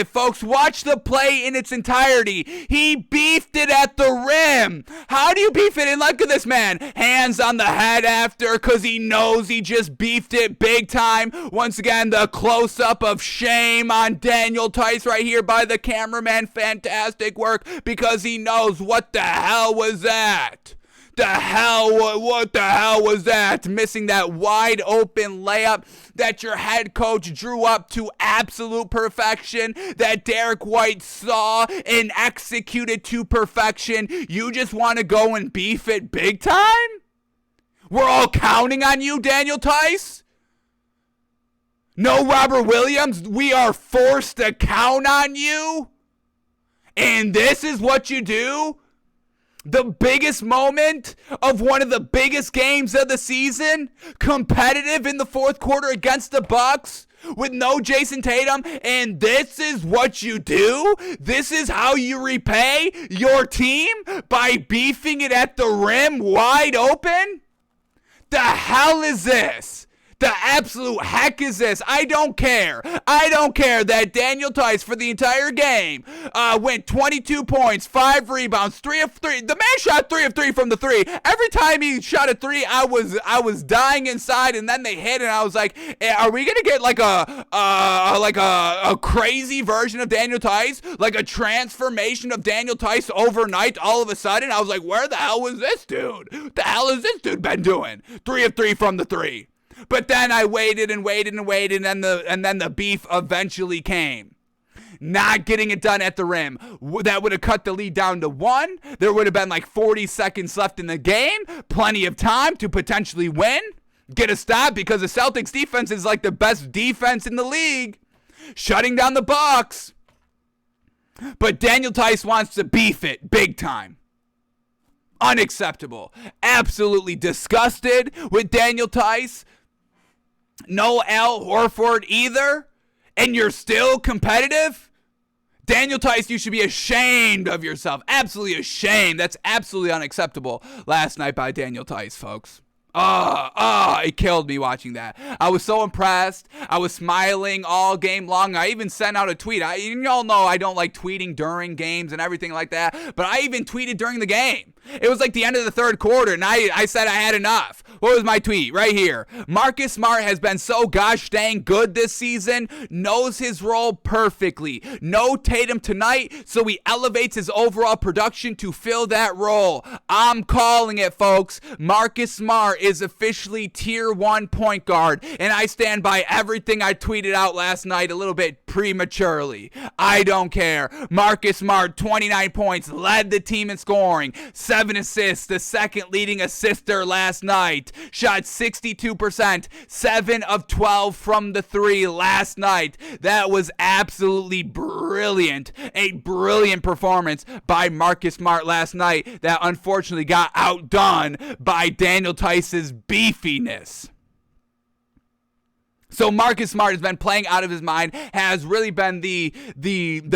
Folks. Watch the play in its entirety. He beefed it at the rim. How do you beef it? And look at this man. Hands on the head after, because he knows he just beefed it big time. Once again, the close-up of shame on Daniel Tice right here by the cameraman. Fantastic work, because he knows what the hell was that. What the hell was that? Missing that wide open layup that your head coach drew up to absolute perfection, that Derek White saw and executed to perfection. You just want to go and beef it big time? We're all counting on you, Daniel Tice? No Robert Williams? We are forced to count on you? And this is what you do? The biggest moment of one of the biggest games of the season, competitive in the fourth quarter against the Bucks with no Jason Tatum, and this is what you do? This is how you repay your team? By beefing it at the rim wide open? The hell is this? The absolute heck is this? I don't care that Daniel Tice for the entire game went 22 points, 5 rebounds, 3 of 3. The man shot 3 of 3 from the 3. Every time he shot a 3, I was dying inside, and then they hit, and I was like, are we gonna get like a crazy version of Daniel Tice, like a transformation of Daniel Tice overnight? All of a sudden, I was like, where the hell was this dude? What the hell has this dude been doing? 3 of 3 from the 3. But then I waited, and then the beef eventually came. Not getting it done at the rim. That would have cut the lead down to 1. There would have been like 40 seconds left in the game. Plenty of time to potentially win. Get a stop, because the Celtics defense is like the best defense in the league, shutting down the Bucks. But Daniel Tice wants to beef it big time. Unacceptable. Absolutely disgusted with Daniel Tice. No Al Horford either, and you're still competitive? Daniel Tice, you should be ashamed of yourself. Absolutely ashamed. That's absolutely unacceptable last night by Daniel Tice, folks. It killed me watching that. I was so impressed. I was smiling all game long. I even sent out a tweet. You all know I don't like tweeting during games and everything like that, but I even tweeted during the game. It was like the end of the third quarter, and I said I had enough. What was my tweet? Right here. Marcus Smart has been so gosh dang good this season, knows his role perfectly. No Tatum tonight, so he elevates his overall production to fill that role. I'm calling it, folks. Marcus Smart is officially tier 1 point guard, and I stand by everything I tweeted out last night a little bit prematurely. I don't care. Marcus Smart, 29 points, led the team in scoring, 7 assists, the second leading assister last night, shot 62%, 7 of 12 from the 3 last night. That was absolutely brilliant. A brilliant performance by Marcus Smart last night that unfortunately got outdone by Daniel Tice's beefiness. So Marcus Smart has been playing out of his mind, has really been the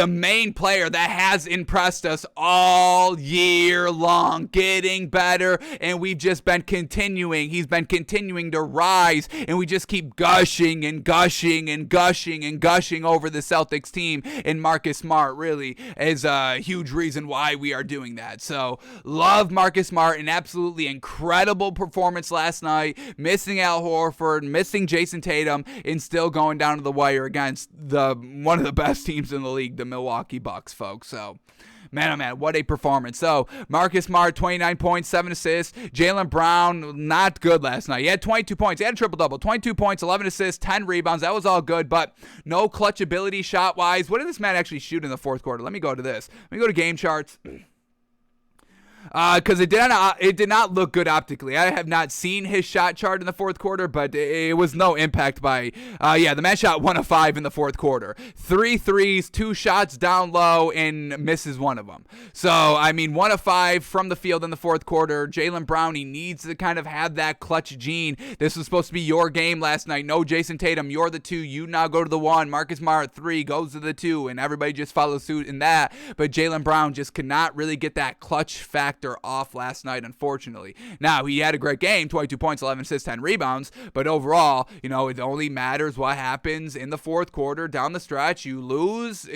main player that has impressed us all year long, getting better, and we've just been continuing. He's been continuing to rise, and we just keep gushing and gushing and gushing and gushing over the Celtics team, and Marcus Smart really is a huge reason why we are doing that. So love Marcus Smart, an absolutely incredible performance last night, missing Al Horford, missing Jason Tatum, and still going down to the wire against one of the best teams in the league, the Milwaukee Bucks, folks. So, man, oh man, what a performance. So, Marcus Smart, 29 points, 7 assists. Jaylen Brown, not good last night. He had 22 points. He had a triple-double. 22 points, 11 assists, 10 rebounds. That was all good, but no clutch ability shot-wise. What did this man actually shoot in the fourth quarter? Let me go to this. Let me go to game charts. Because it did not look good optically. I have not seen his shot chart in the fourth quarter, but it was no impact by, the man shot 1 of 5 in the fourth quarter. 3 threes, 2 shots down low, and misses one of them. So, 1 of 5 from the field in the fourth quarter. Jaylen Brown, he needs to kind of have that clutch gene. This was supposed to be your game last night. No Jason Tatum, you're the 2. You now go to the 1. Marcus Smart, 3, goes to the 2, and everybody just follows suit in that. But Jaylen Brown just could not really get that clutch factor off last night, unfortunately. Now, he had a great game, 22 points, 11 assists, 10 rebounds, but overall, it only matters what happens in the fourth quarter. Down the stretch, you lose,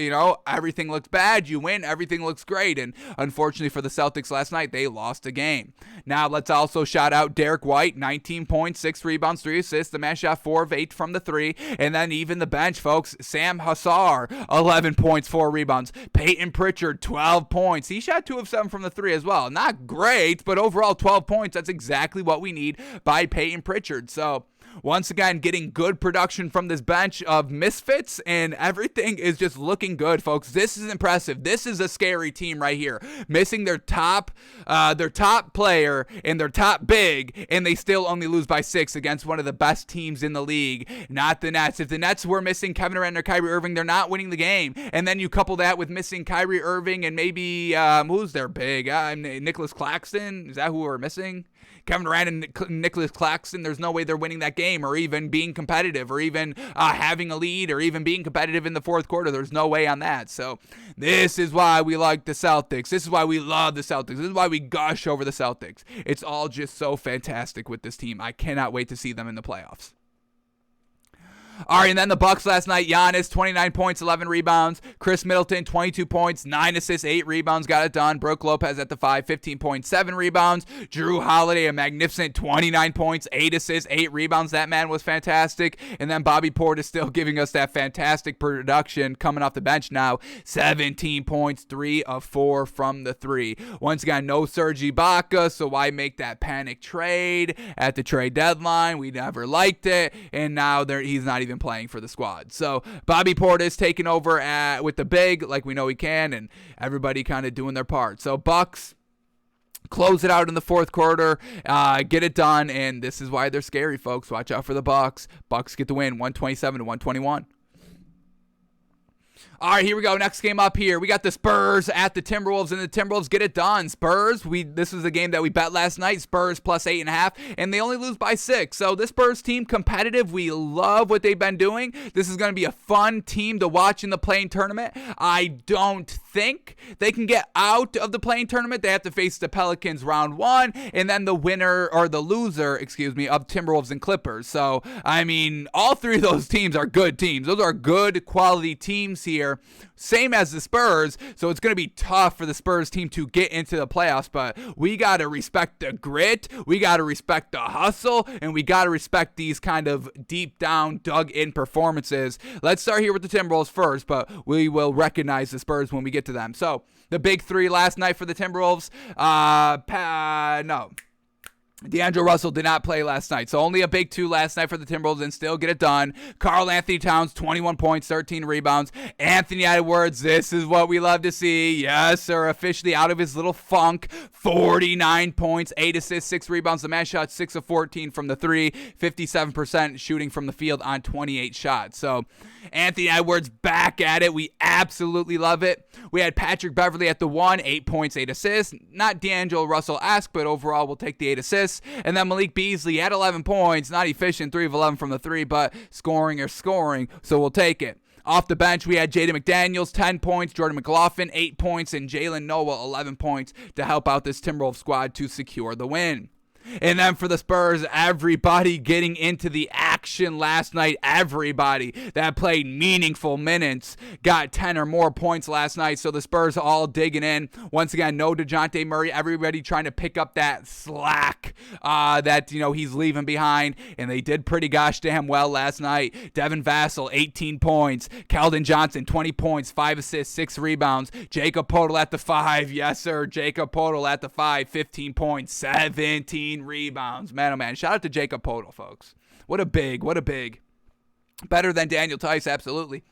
everything looks bad. You win, everything looks great, and unfortunately for the Celtics last night, they lost a game. Now, let's also shout out Derek White, 19 points, 6 rebounds, 3 assists. The man shot 4 of 8 from the 3, and then even the bench, folks, Sam Hassar, 11 points, 4 rebounds. Peyton Pritchard, 12 points. He shot 2 of 7 from the 3 as well. Not great, but overall 12 points. That's exactly what we need by Peyton Pritchard. So, once again, getting good production from this bench of misfits, and everything is just looking good, folks. This is impressive. This is a scary team right here. Missing their top player and their top big, and they still only lose by 6 against one of the best teams in the league, not the Nets. If the Nets were missing Kevin Durant or Kyrie Irving, they're not winning the game. And then you couple that with missing Kyrie Irving and maybe, who's their big? Nicholas Claxton? Is that who we're missing? Kevin Durant and Nicholas Claxton, there's no way they're winning that game or even being competitive or even having a lead or even being competitive in the fourth quarter. There's no way on that. So this is why we like the Celtics. This is why we love the Celtics. This is why we gush over the Celtics. It's all just so fantastic with this team. I cannot wait to see them in the playoffs. All right, and then the Bucks last night, Giannis, 29 points, 11 rebounds. Chris Middleton, 22 points, 9 assists, 8 rebounds, got it done. Brook Lopez at the 5, 15.7 rebounds. Drew Holiday, a magnificent 29 points, 8 assists, 8 rebounds. That man was fantastic. And then Bobby Portis still giving us that fantastic production coming off the bench now. 17 points, 3 of 4 from the 3. Once again, no Serge Ibaka, so why make that panic trade at the trade deadline? We never liked it, and now he's not even playing for the squad. So Bobby Portis taking over with the big like we know he can, and everybody kind of doing their part. So Bucks close it out in the fourth quarter, get it done, and this is why they're scary, folks. Watch out for the Bucks. Bucks get the win, 127-121. All right, here we go. Next game up here. We got the Spurs at the Timberwolves, and the Timberwolves get it done. Spurs, this was a game that we bet last night. Spurs plus 8.5, and they only lose by 6. So this Spurs team, competitive. We love what they've been doing. This is going to be a fun team to watch in the play-in tournament. I don't think they can get out of the play-in tournament. They have to face the Pelicans round 1, and then the winner, or the loser, of Timberwolves and Clippers. So, I mean, all three of those teams are good teams. Those are good quality teams here. Same as the Spurs, so it's going to be tough for the Spurs team to get into the playoffs, but we got to respect the grit, we got to respect the hustle, and we got to respect these kind of deep down, dug-in performances. Let's start here with the Timberwolves first, but we will recognize the Spurs when we get to them. So, the big three last night for the Timberwolves, D'Angelo Russell did not play last night, so only a big 2 last night for the Timberwolves and still get it done. Karl Anthony Towns, 21 points, 13 rebounds. Anthony Edwards, this is what we love to see. Yes, sir, officially out of his little funk. 49 points, 8 assists, 6 rebounds. The man shot 6 of 14 from the 3, 57% shooting from the field on 28 shots. So Anthony Edwards back at it. We absolutely love it. We had Patrick Beverley at the 1, 8 points, 8 assists. Not D'Angelo Russell-esque, but overall we'll take the 8 assists. And then Malik Beasley had 11 points, not efficient, 3 of 11 from the 3, but scoring, so we'll take it. Off the bench, we had Jaden McDaniels, 10 points, Jordan McLaughlin, 8 points, and Jalen Noah, 11 points to help out this Timberwolves squad to secure the win. And then for the Spurs, everybody getting into the action last night. Everybody that played meaningful minutes got 10 or more points last night. So the Spurs all digging in. Once again, no DeJounte Murray. Everybody trying to pick up that slack that he's leaving behind. And they did pretty gosh damn well last night. Devin Vassell, 18 points. Keldon Johnson, 20 points, 5 assists, 6 rebounds. Jakob Poeltl at the 5. Yes, sir. Jakob Poeltl at the 5, 15 points, 17 rebounds. Man, oh man. Shout out to Jakob Poeltl, folks. What a big. Better than Daniel Tice, absolutely.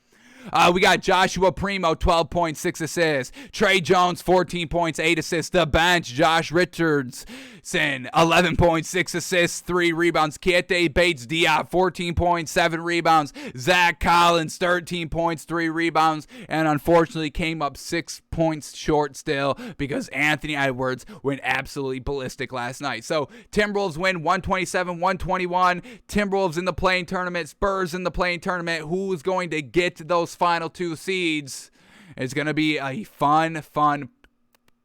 We got Joshua Primo, 12 points, 6 assists. Trey Jones, 14 points, 8 assists. The bench, Josh Richardson, 11 points, 6 assists, 3 rebounds. Keita Bates-Diop, 14 points, 7 rebounds. Zach Collins, 13 points, 3 rebounds. And unfortunately came up 6 points short still because Anthony Edwards went absolutely ballistic last night. So Timberwolves win 127-121. Timberwolves in the play-in tournament. Spurs in the play-in tournament. Who's going to get those final 2 seeds? It's going to be a fun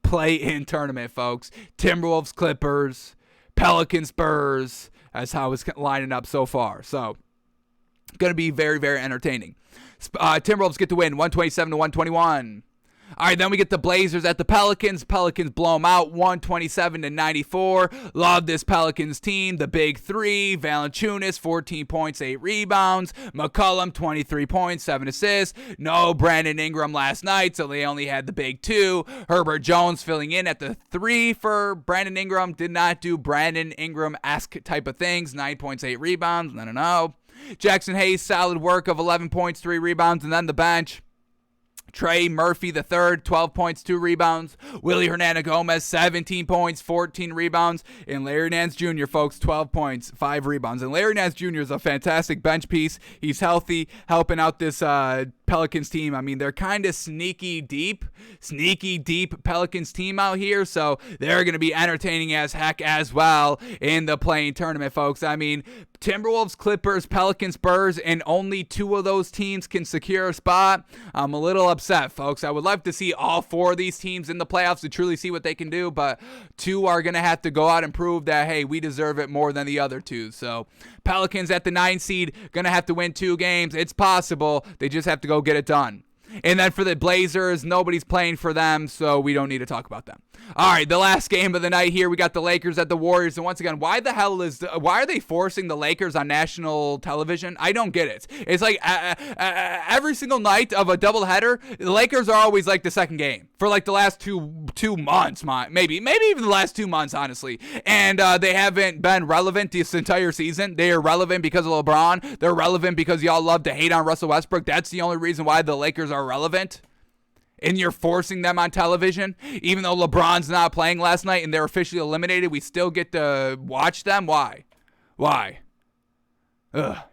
play-in tournament, folks. Timberwolves, Clippers, Pelicans, Spurs. That's how it's lining up so far. So, going to be very, very entertaining. Timberwolves get to win 127-121. All right, then we get the Blazers at the Pelicans. Pelicans blow them out 127-94. Love this Pelicans team. The big 3, Valanciunas, 14 points, 8 rebounds. McCollum, 23 points, 7 assists. No Brandon Ingram last night, so they only had the big 2. Herbert Jones filling in at the 3 for Brandon Ingram. Did not do Brandon Ingram-esque type of things. 9 points, 8 rebounds. No. Jackson Hayes, solid work of 11 points, 3 rebounds, and then the bench. Trey Murphy III, 12 points, 2 rebounds. Willie Hernangomez, 17 points, 14 rebounds. And Larry Nance Jr., folks, 12 points, 5 rebounds. And Larry Nance Jr. is a fantastic bench piece. He's healthy, helping out this Pelicans team. I mean, they're kind of sneaky deep Pelicans team out here. So they're going to be entertaining as heck as well in the play-in tournament, folks. I mean, Timberwolves, Clippers, Pelicans, Spurs, and only 2 of those teams can secure a spot. I'm a little upset, folks. I would love to see all 4 of these teams in the playoffs to truly see what they can do, but 2 are going to have to go out and prove that, hey, we deserve it more than the other 2. So Pelicans at the 9 seed, going to have to win 2 games. It's possible. They just have to go get it done. And then for the Blazers, nobody's playing for them, so we don't need to talk about them. All right, the last game of the night here, we got the Lakers at the Warriors. And once again, why are they forcing the Lakers on national television? I don't get it. It's like every single night of a doubleheader, the Lakers are always like the second game for like the last two months, maybe even the last 2 months, honestly. And they haven't been relevant this entire season. They are relevant because of LeBron. They're relevant because y'all love to hate on Russell Westbrook. That's the only reason why the Lakers are relevant. And you're forcing them on television, even though LeBron's not playing last night and they're officially eliminated, we still get to watch them? Why?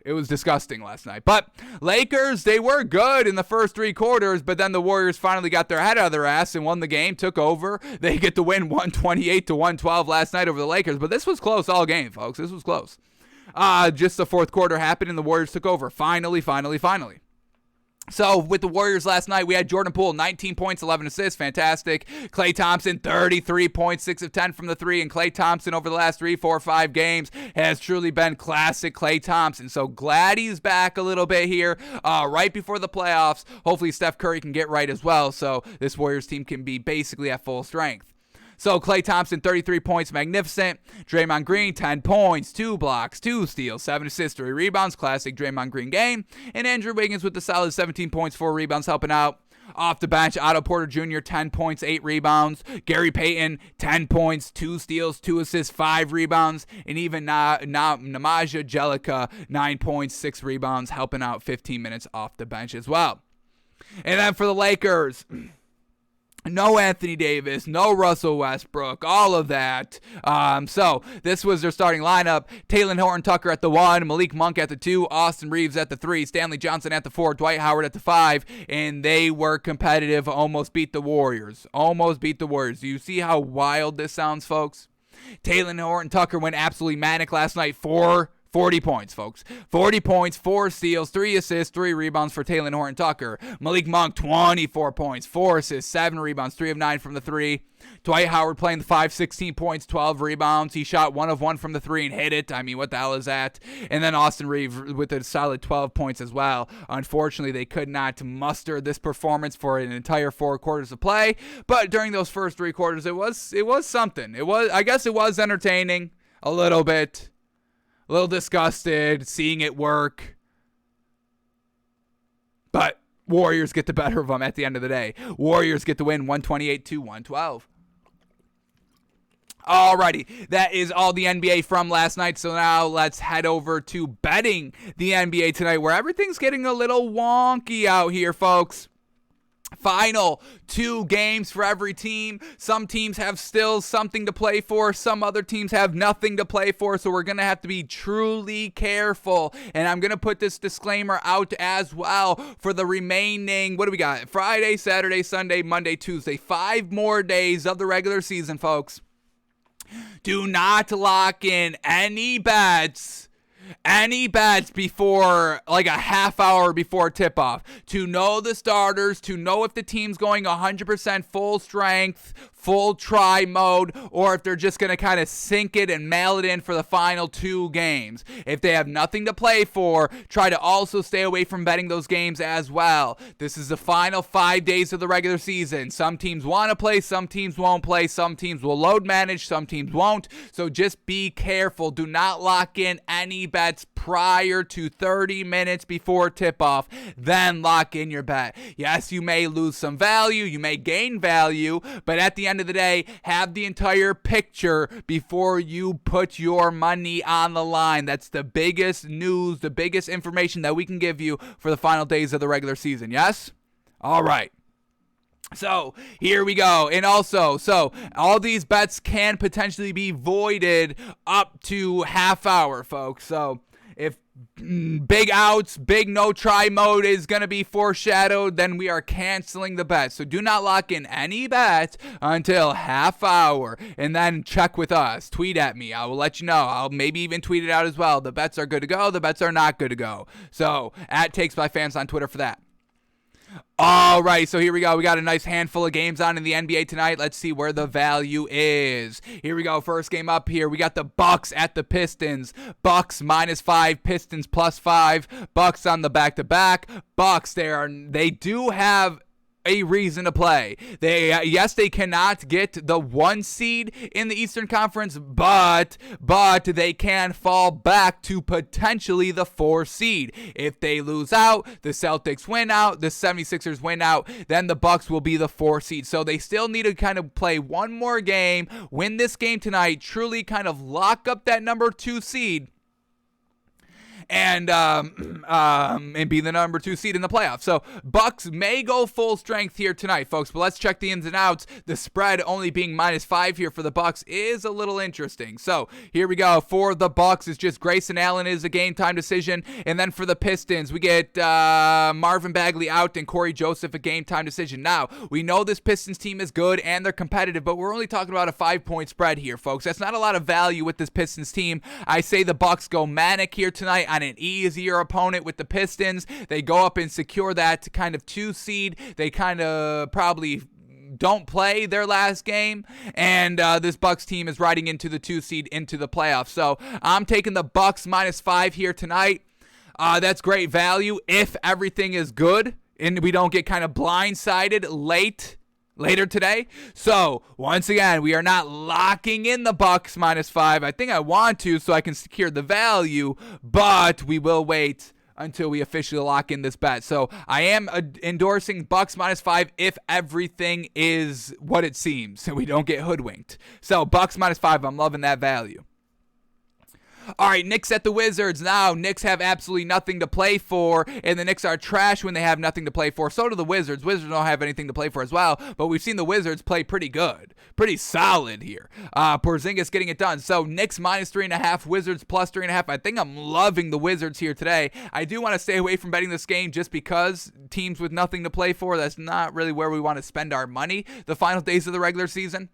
It was disgusting last night. But Lakers, they were good in the first 3 quarters, but then the Warriors finally got their head out of their ass and won the game, took over. They get the win 128-112 last night over the Lakers. But this was close all game, folks. This was close. Just the fourth quarter happened and the Warriors took over. Finally. So, with the Warriors last night, we had Jordan Poole, 19 points, 11 assists, fantastic. Klay Thompson, 33 points, 6 of 10 from the 3. And Klay Thompson, over the last 3, 4, 5 games, has truly been classic Klay Thompson. So, glad he's back a little bit here right before the playoffs. Hopefully, Steph Curry can get right as well, so this Warriors team can be basically at full strength. So, Klay Thompson, 33 points, magnificent. Draymond Green, 10 points, 2 blocks, 2 steals, 7 assists, 3 rebounds, classic Draymond Green game. And Andrew Wiggins with the solid 17 points, 4 rebounds, helping out. Off the bench, Otto Porter Jr., 10 points, 8 rebounds. Gary Payton, 10 points, 2 steals, 2 assists, 5 rebounds. And even Namaja Jellica, 9 points, 6 rebounds, helping out 15 minutes off the bench as well. And then for the Lakers, no Anthony Davis, no Russell Westbrook, all of that. So this was their starting lineup. Talen Horton-Tucker at the 1, Malik Monk at the 2, Austin Reeves at the 3, Stanley Johnson at the 4, Dwight Howard at the 5, and they were competitive, almost beat the Warriors. Do you see how wild this sounds, folks? Talen Horton-Tucker went absolutely manic last night, 40 points, folks. 40 points, 4 steals, 3 assists, 3 rebounds for Talen Horton-Tucker. Malik Monk, 24 points, 4 assists, 7 rebounds, 3 of 9 from the 3. Dwight Howard playing the 5, 16 points, 12 rebounds. He shot 1 of 1 from the 3 and hit it. I mean, what the hell is that? And then Austin Reeves with a solid 12 points as well. Unfortunately, they could not muster this performance for an entire 4 quarters of play. But during those first 3 quarters, it was something. I guess it was entertaining a little bit. A little disgusted seeing it work. But Warriors get the better of them at the end of the day. Warriors get the win 128-112. Alrighty, that is all the NBA from last night. So now let's head over to betting the NBA tonight, where everything's getting a little wonky out here, folks. Final 2 games for every team. Some teams have still something to play for. Some other teams have nothing to play for. So we're going to have to be truly careful. And I'm going to put this disclaimer out as well for the remaining, what do we got? Friday, Saturday, Sunday, Monday, Tuesday. 5 more days of the regular season, folks. Do not lock in any bets before, like a half hour before tip-off, to know the starters, to know if the team's going 100% full strength, full try mode, or if they're just going to kind of sink it and mail it in for the final 2 games. If they have nothing to play for, try to also stay away from betting those games as well. This is the final 5 days of the regular season. Some teams want to play, some teams won't play, some teams will load manage, some teams won't. So just be careful. Do not lock in any bets prior to 30 minutes before tip-off. Then lock in your bet. Yes, you may lose some value, you may gain value, but at the end of the day, have the entire picture before you put your money on the line. That's the biggest news, the biggest information that we can give you for the final days of the regular season. Yes? All right. So, here we go. And also, all these bets can potentially be voided up to half hour, folks. So, if big outs, big no try mode is going to be foreshadowed, then we are canceling the bet. So do not lock in any bet until half hour, and then check with us. Tweet at me. I will let you know. I'll maybe even tweet it out as well. The bets are good to go. The bets are not good to go. So at Takes by Fans on Twitter for that. All right, so here we go. We got a nice handful of games on in the NBA tonight. Let's see where the value is. Here we go. First game up here. We got the Bucks at the Pistons. Bucks -5, Pistons +5. Bucks on the back-to-back. Bucks, they do have a reason to play. They cannot get the 1 seed in the Eastern Conference, but they can fall back to potentially the 4 seed. If they lose out, the Celtics win out, the 76ers win out, then the Bucks will be the 4 seed. So they still need to kind of play one more game, win this game tonight, truly kind of lock up that number 2 seed. and be the number 2 seed in the playoffs. So Bucks may go full strength here tonight, folks. But let's check the ins and outs. The spread only being -5 here for the Bucks is a little interesting. So here we go. For the Bucks, it's just Grayson Allen is a game time decision, and then for the Pistons, we get Marvin Bagley out and Corey Joseph a game time decision. Now we know this Pistons team is good and they're competitive, but we're only talking about a 5-point spread here, folks. That's not a lot of value with this Pistons team. I say the Bucks go manic here tonight on an easier opponent with the Pistons. They go up and secure that kind of 2 seed. They kind of probably don't play their last game, and this Bucks team is riding into the 2 seed into the playoffs. So I'm taking the Bucks -5 here tonight. That's great value if everything is good and we don't get kind of blindsided later today. So once again, we are not locking in the Bucks -5. I think I want to so I can secure the value, but we will wait until we officially lock in this bet. So I am endorsing Bucks -5 if everything is what it seems and we don't get hoodwinked. So Bucks -5, I'm loving that value. All right, Knicks at the Wizards. Now, Knicks have absolutely nothing to play for, and the Knicks are trash when they have nothing to play for. So do the Wizards. Wizards don't have anything to play for as well, but we've seen the Wizards play pretty good, pretty solid here. Porzingis getting it done. So Knicks -3.5, Wizards +3.5. I think I'm loving the Wizards here today. I do want to stay away from betting this game just because teams with nothing to play for, that's not really where we want to spend our money the final days of the regular season.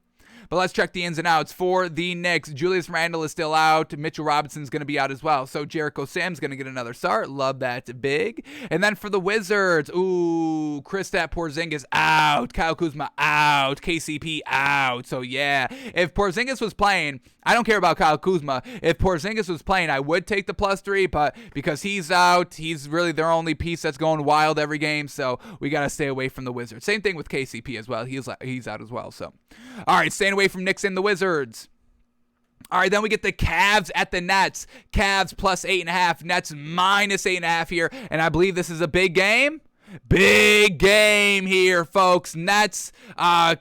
But let's check the ins and outs. For the Knicks, Julius Randle is still out. Mitchell Robinson's going to be out as well. So Jericho Sam's going to get another start. Love that big. And then for the Wizards, Kristaps Porzingis out. Kyle Kuzma out. KCP out. So yeah, if Porzingis was playing, I don't care about Kyle Kuzma. If Porzingis was playing, I would take the +3, but because he's out, he's really their only piece that's going wild every game. So we got to stay away from the Wizards. Same thing with KCP as well. He's out as well. So, all right, staying away from Knicks and the Wizards. All right, then we get the Cavs at the Nets. Cavs +8.5, Nets -8.5 here, and I believe this is a big game. Big game here, folks. Nets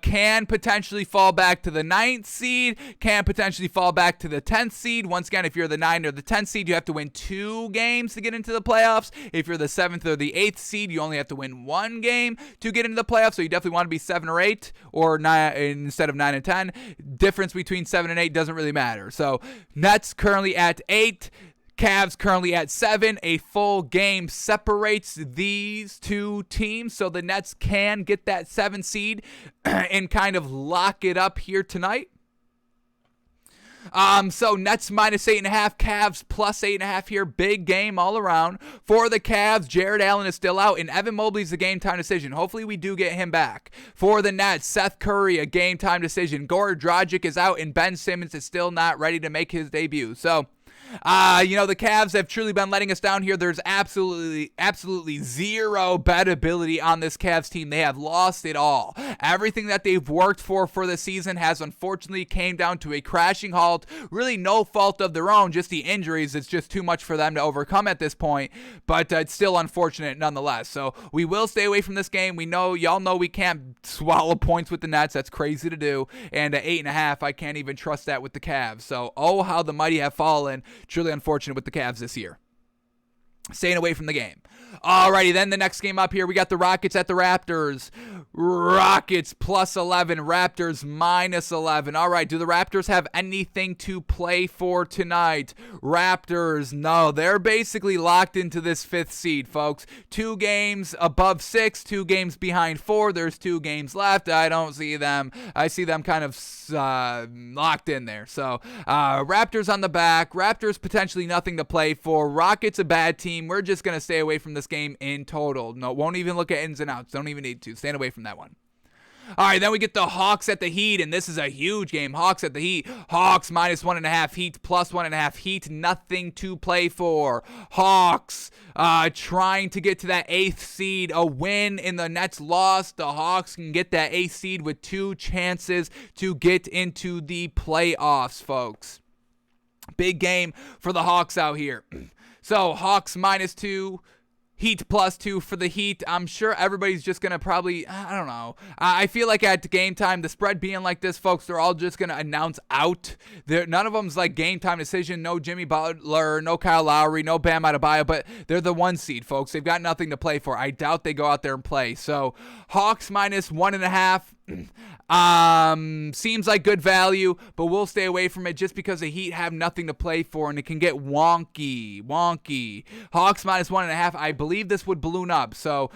can potentially fall back to the 9th seed, can potentially fall back to the 10th seed. Once again, if you're the 9th or the 10th seed, you have to win 2 games to get into the playoffs. If you're the 7th or the 8th seed, you only have to win 1 game to get into the playoffs. So you definitely want to be 7 or 8 or 9 instead of 9 and 10. Difference between 7 and 8 doesn't really matter. So Nets currently at 8. Cavs currently at 7. A full game separates these 2 teams, so the Nets can get that 7 seed and kind of lock it up here tonight. So Nets -8.5, Cavs +8.5 here. Big game all around. For the Cavs, Jared Allen is still out, and Evan Mobley's a game time decision. Hopefully we do get him back. For the Nets, Seth Curry, a game time decision. Goran Dragic is out, and Ben Simmons is still not ready to make his debut. So the Cavs have truly been letting us down here. There's absolutely zero bettability on this Cavs team. They have lost it all. Everything that they've worked for the season has unfortunately came down to a crashing halt. Really no fault of their own, just the injuries. It's just too much for them to overcome at this point, but it's still unfortunate nonetheless. So we will stay away from this game. Y'all know we can't swallow points with the Nets. That's crazy to do. And at 8.5, I can't even trust that with the Cavs. So, how the mighty have fallen. Truly unfortunate with the Cavs this year. Staying away from the game. Alrighty, then the next game up here, we got the Rockets at the Raptors. Rockets +11, Raptors -11. All right, do the Raptors have anything to play for tonight? Raptors, no, they're basically locked into this 5th seed, folks. 2 games above 6, 2 games behind 4. There's 2 games left. I don't see them. I see them kind of locked in there. So, Raptors on the back. Raptors potentially nothing to play for. Rockets a bad team. We're just going to stay away from this game in total. No, won't even look at ins and outs. Don't even need to. Stand away from that one. All right, then we get the Hawks at the Heat, and this is a huge game. Hawks at the Heat. Hawks -1.5, Heat +1.5. Heat nothing to play for. Hawks trying to get to that 8th seed. A win in the Nets loss. The Hawks can get that 8th seed with 2 chances to get into the playoffs, folks. Big game for the Hawks out here. So Hawks -2. Heat +2 for the Heat. I'm sure everybody's just going to probably, I don't know. I feel like at game time, the spread being like this, folks, they're all just going to announce out. None of them's like game time decision. No Jimmy Butler, no Kyle Lowry, no Bam Adebayo, but they're the 1 seed, folks. They've got nothing to play for. I doubt they go out there and play. So Hawks -1.5. Seems like good value, but we'll stay away from it just because the Heat have nothing to play for and it can get wonky. Hawks -1.5. I believe this would balloon up, so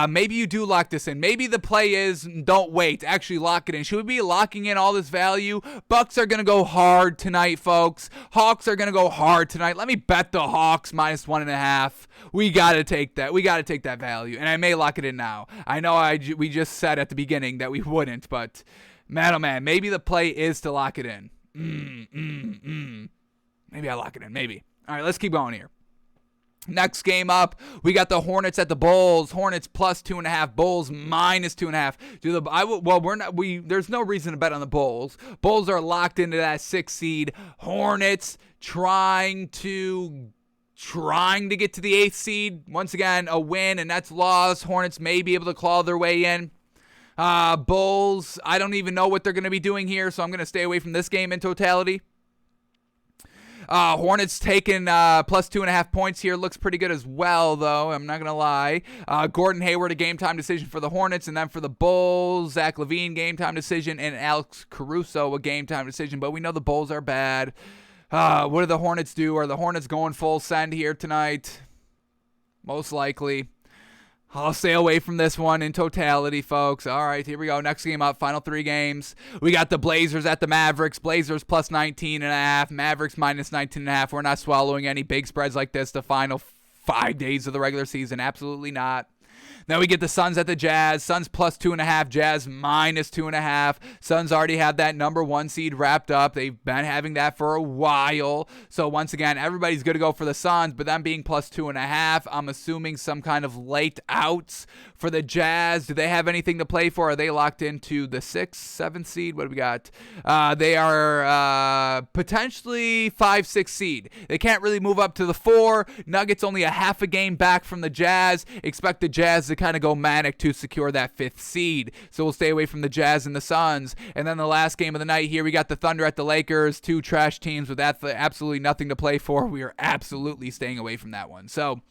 maybe you do lock this in. Maybe the play is don't wait, actually lock it in. Should we be locking in all this value? Bucks are gonna go hard tonight, folks. Hawks are gonna go hard tonight. Let me bet the Hawks -1.5. We gotta take that. We gotta take that value, and I may lock it in now. I know we just said at the beginning that we wouldn't, but man, oh man, maybe the play is to lock it in. Maybe I lock it in. Maybe. All right, let's keep going here. Next game up, we got the Hornets at the Bulls. Hornets +2.5. Bulls -2.5. There's no reason to bet on the Bulls. Bulls are locked into that 6th seed. Hornets trying to get to the 8th seed. Once again, a win and that's loss. Hornets may be able to claw their way in. Bulls, I don't even know what they're going to be doing here, so I'm going to stay away from this game in totality. Hornets taking +2.5 points here. Looks pretty good as well, though. I'm not going to lie. Gordon Hayward, a game-time decision for the Hornets. And then for the Bulls, Zach LaVine, game-time decision. And Alex Caruso, a game-time decision. But we know the Bulls are bad. What do the Hornets do? Are the Hornets going full send here tonight? Most likely. I'll stay away from this one in totality, folks. All right, here we go. Next game up, final 3 games. We got the Blazers at the Mavericks. Blazers +19.5. Mavericks -19.5. We're not swallowing any big spreads like this the final 5 days of the regular season. Absolutely not. Then we get the Suns at the Jazz. Suns +2.5. Jazz -2.5. Suns already have that number 1 seed wrapped up. They've been having that for a while. So once again, everybody's going to go for the Suns, but them being +2.5, I'm assuming some kind of late outs for the Jazz. Do they have anything to play for? Are they locked into the 6th, 7th seed? What do we got? They are potentially 5, 6 seed. They can't really move up to the 4. Nuggets only a half a game back from the Jazz. Expect the Jazz to kind of go manic to secure that 5th seed. So we'll stay away from the Jazz and the Suns. And then the last game of the night here, we got the Thunder at the Lakers. 2 trash teams with absolutely nothing to play for. We are absolutely staying away from that one. So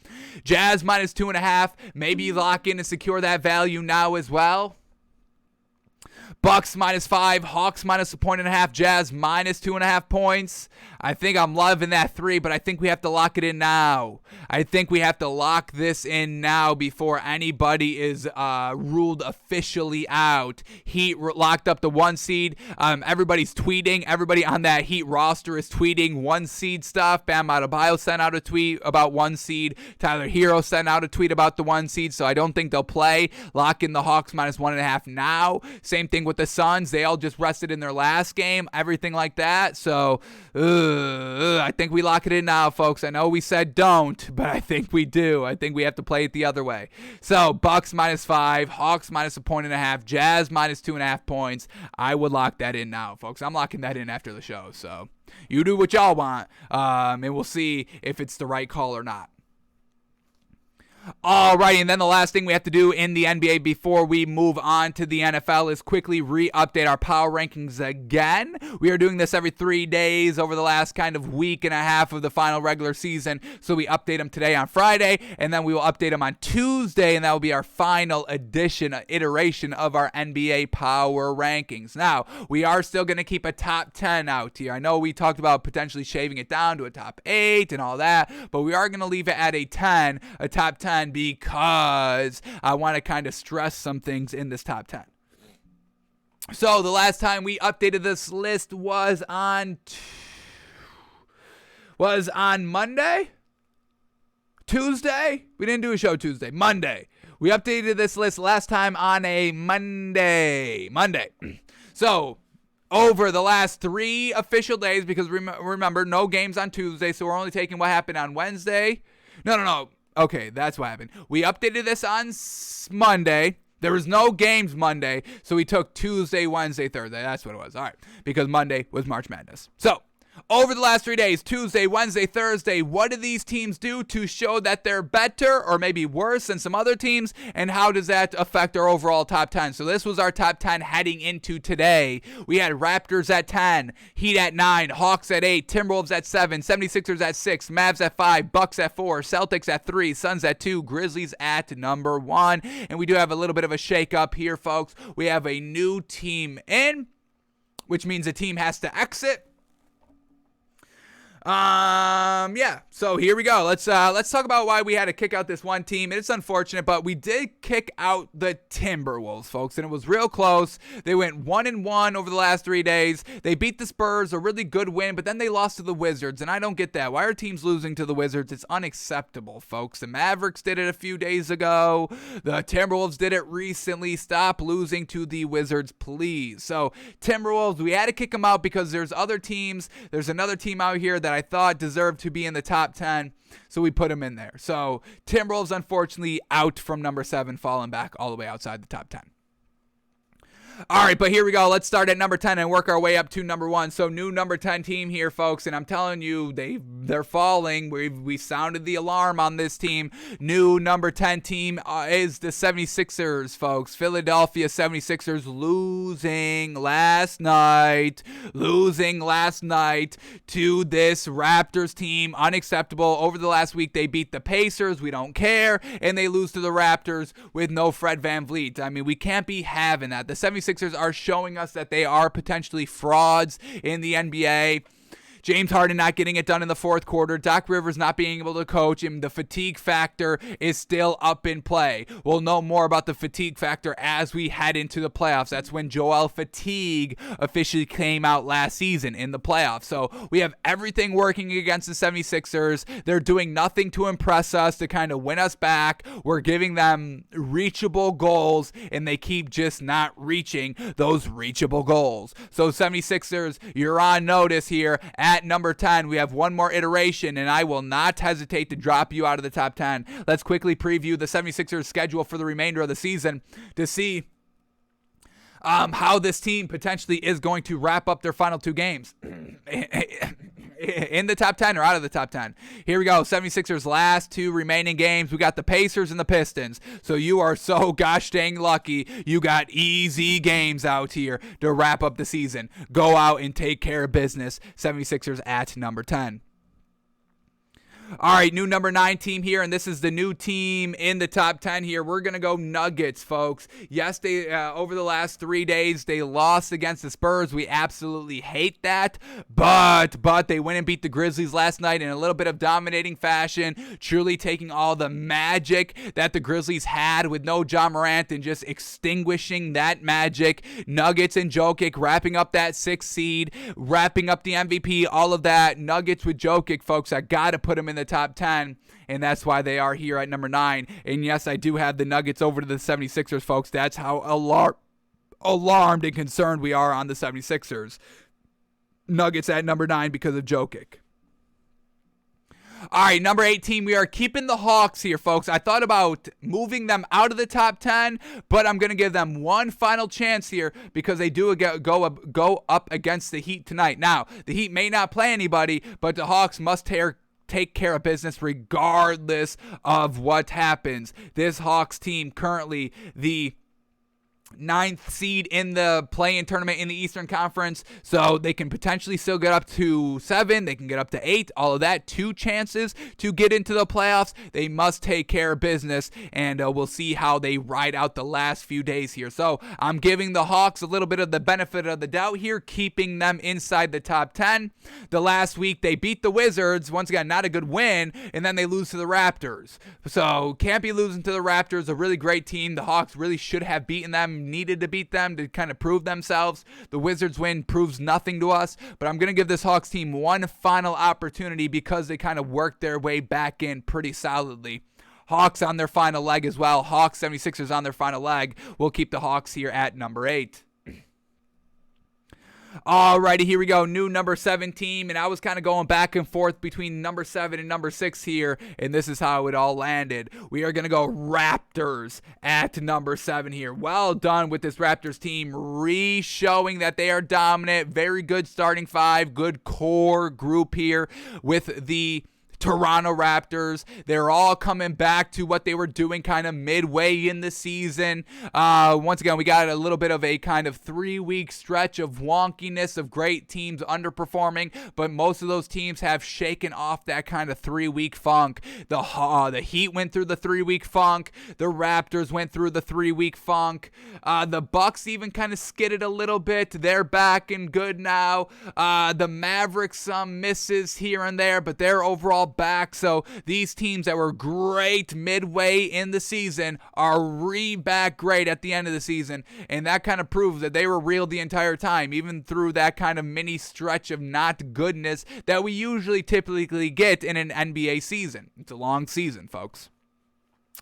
Jazz -2.5. Maybe lock in and secure that value now as well. Bucks -5, Hawks -1.5, Jazz -2.5 points. I think I'm loving that 3, but I think we have to lock it in now. I think we have to lock this in now before anybody is ruled officially out. Heat locked up the 1 seed. Everybody's tweeting. Everybody on that Heat roster is tweeting 1 seed stuff. Bam Adebayo sent out a tweet about 1 seed. Tyler Hero sent out a tweet about the 1 seed, so I don't think they'll play. Lock in the Hawks -1.5 now. Same thing with the Suns. They all just rested in their last game, everything like that. So I think we lock it in now, folks. I know we said don't, but I think we do. I think we have to play it the other way. So Bucks -5, Hawks -1.5, Jazz -2.5 points. I would lock that in now, folks. I'm locking that in after the show. So you do what y'all want, and we'll see if it's the right call or not. Alrighty, and then the last thing we have to do in the NBA before we move on to the NFL is quickly re-update our power rankings again. We are doing this every 3 days over the last kind of week and a half of the final regular season. So we update them today on Friday, and then we will update them on Tuesday, and that will be our final iteration of our NBA power rankings. Now, we are still going to keep a top 10 out here. I know we talked about potentially shaving it down to a top 8 and all that, but we are going to leave it at a top 10, because I want to kind of stress some things in this top 10. So the last time we updated this list was on Monday? Tuesday? We didn't do a show Tuesday. Monday. We updated this list last time on a Monday. So over the last 3 official days, because remember, no games on Tuesday, so we're only taking what happened on Wednesday. No. Okay, that's what happened. We updated this on Monday. There was no games Monday, so we took Tuesday, Wednesday, Thursday. That's what it was. All right, because Monday was March Madness. So Over the last 3 days, Tuesday, Wednesday, Thursday, what do these teams do to show that they're better or maybe worse than some other teams? And how does that affect our overall top 10? So this was our top 10 heading into today. We had Raptors at 10, Heat at 9, Hawks at 8, Timberwolves at 7, 76ers at 6, Mavs at 5, Bucks at 4, Celtics at 3, Suns at 2, Grizzlies at number 1. And we do have a little bit of a shake-up here, folks. We have a new team in, which means a team has to exit. Yeah, so here we go. Let's talk about why we had to kick out this one team. It's unfortunate, but we did kick out the Timberwolves, folks, and it was real close. They went 1-1 over the last 3 days. They beat the Spurs, a really good win, but then they lost to the Wizards, and I don't get that. Why are teams losing to the Wizards? It's unacceptable, folks. The Mavericks did it a few days ago. The Timberwolves did it recently. Stop losing to the Wizards, please. So, Timberwolves, we had to kick them out because there's other teams. There's another team out here that I thought deserved to be in the top 10, so we put them in there. So Timberwolves, unfortunately, out from number 7, falling back all the way outside the top 10. All right, but here we go. Let's start at number 10 and work our way up to number 1. So new number 10 team here, folks, and I'm telling you, they're falling. We sounded the alarm on this team. New number 10 team is the 76ers, folks. Philadelphia 76ers losing last night to this Raptors team. Unacceptable. Over the last week, they beat the Pacers. We don't care. And they lose to the Raptors with no Fred VanVleet. I mean, we can't be having that. The 76ers are showing us that they are potentially frauds in the NBA. James Harden not getting it done in the fourth quarter. Doc Rivers not being able to coach him. The fatigue factor is still up in play. We'll know more about the fatigue factor as we head into the playoffs. That's when Joel Fatigue officially came out last season in the playoffs. So we have everything working against the 76ers. They're doing nothing to impress us, to kind of win us back. We're giving them reachable goals, and they keep just not reaching those reachable goals. So 76ers, you're on notice here. At number 10, we have one more iteration, and I will not hesitate to drop you out of the top 10. Let's quickly preview the 76ers schedule for the remainder of the season to see how this team potentially is going to wrap up their final 2 games. In the top 10 or out of the top 10. Here we go. 76ers last 2 remaining games. We got the Pacers and the Pistons. So you are so gosh dang lucky you got easy games out here to wrap up the season. Go out and take care of business. 76ers at number 10. All right, new number 9 team here, and this is the new team in the top 10 here. We're going to go Nuggets, folks. Yes, they over the last 3 days, they lost against the Spurs. We absolutely hate that, but they went and beat the Grizzlies last night in a little bit of dominating fashion, truly taking all the magic that the Grizzlies had with no Ja Morant and just extinguishing that magic. Nuggets and Jokic wrapping up that 6th seed, wrapping up the MVP, all of that. Nuggets with Jokic, folks, I got to put them in the top 10, and that's why they are here at number 9. And yes, I do have the Nuggets over to the 76ers, folks. That's how alarmed and concerned we are on the 76ers. Nuggets at number 9 because of Jokic. All right, number 18, we are keeping the Hawks here, folks. I thought about moving them out of the top 10, but I'm going to give them one final chance here because they do go up against the Heat tonight. Now, the Heat may not play anybody, but the Hawks must take care of business regardless of what happens. This Hawks team currently the 9th seed in the play-in tournament in the Eastern Conference, so they can potentially still get up to 7, they can get up to 8, all of that, 2 chances to get into the playoffs. They must take care of business, and we'll see how they ride out the last few days here. So I'm giving the Hawks a little bit of the benefit of the doubt here, keeping them inside the top 10. The last week they beat the Wizards, once again not a good win, and then they lose to the Raptors. So can't be losing to the Raptors, a really great team. The Hawks really should have beaten them, needed to beat them to kind of prove themselves. The Wizards win proves nothing to us, but I'm going to give this Hawks team one final opportunity because they kind of worked their way back in pretty solidly. Hawks on their final leg as well. Hawks 76ers on their final leg. We'll keep the Hawks here at number 8. Alrighty, here we go. New number 7 team, and I was kind of going back and forth between number 7 and number 6 here, and this is how it all landed. We are going to go Raptors at number 7 here. Well done with this Raptors team, re-showing that they are dominant. Very good starting 5, good core group here with the Toronto Raptors. They're all coming back to what they were doing kind of midway in the season. Once again, we got a little bit of a kind of 3-week stretch of wonkiness of great teams underperforming, but most of those teams have shaken off that kind of 3-week funk. The Heat went through the 3-week funk. The Raptors went through the 3-week funk. The Bucks even kind of skidded a little bit. They're back and good now. The Mavericks, some misses here and there, but they're overall back. So these teams that were great midway in the season are back great at the end of the season, and that kind of proves that they were real the entire time, even through that kind of mini stretch of not goodness that we typically get in an NBA season. It's a long season, folks.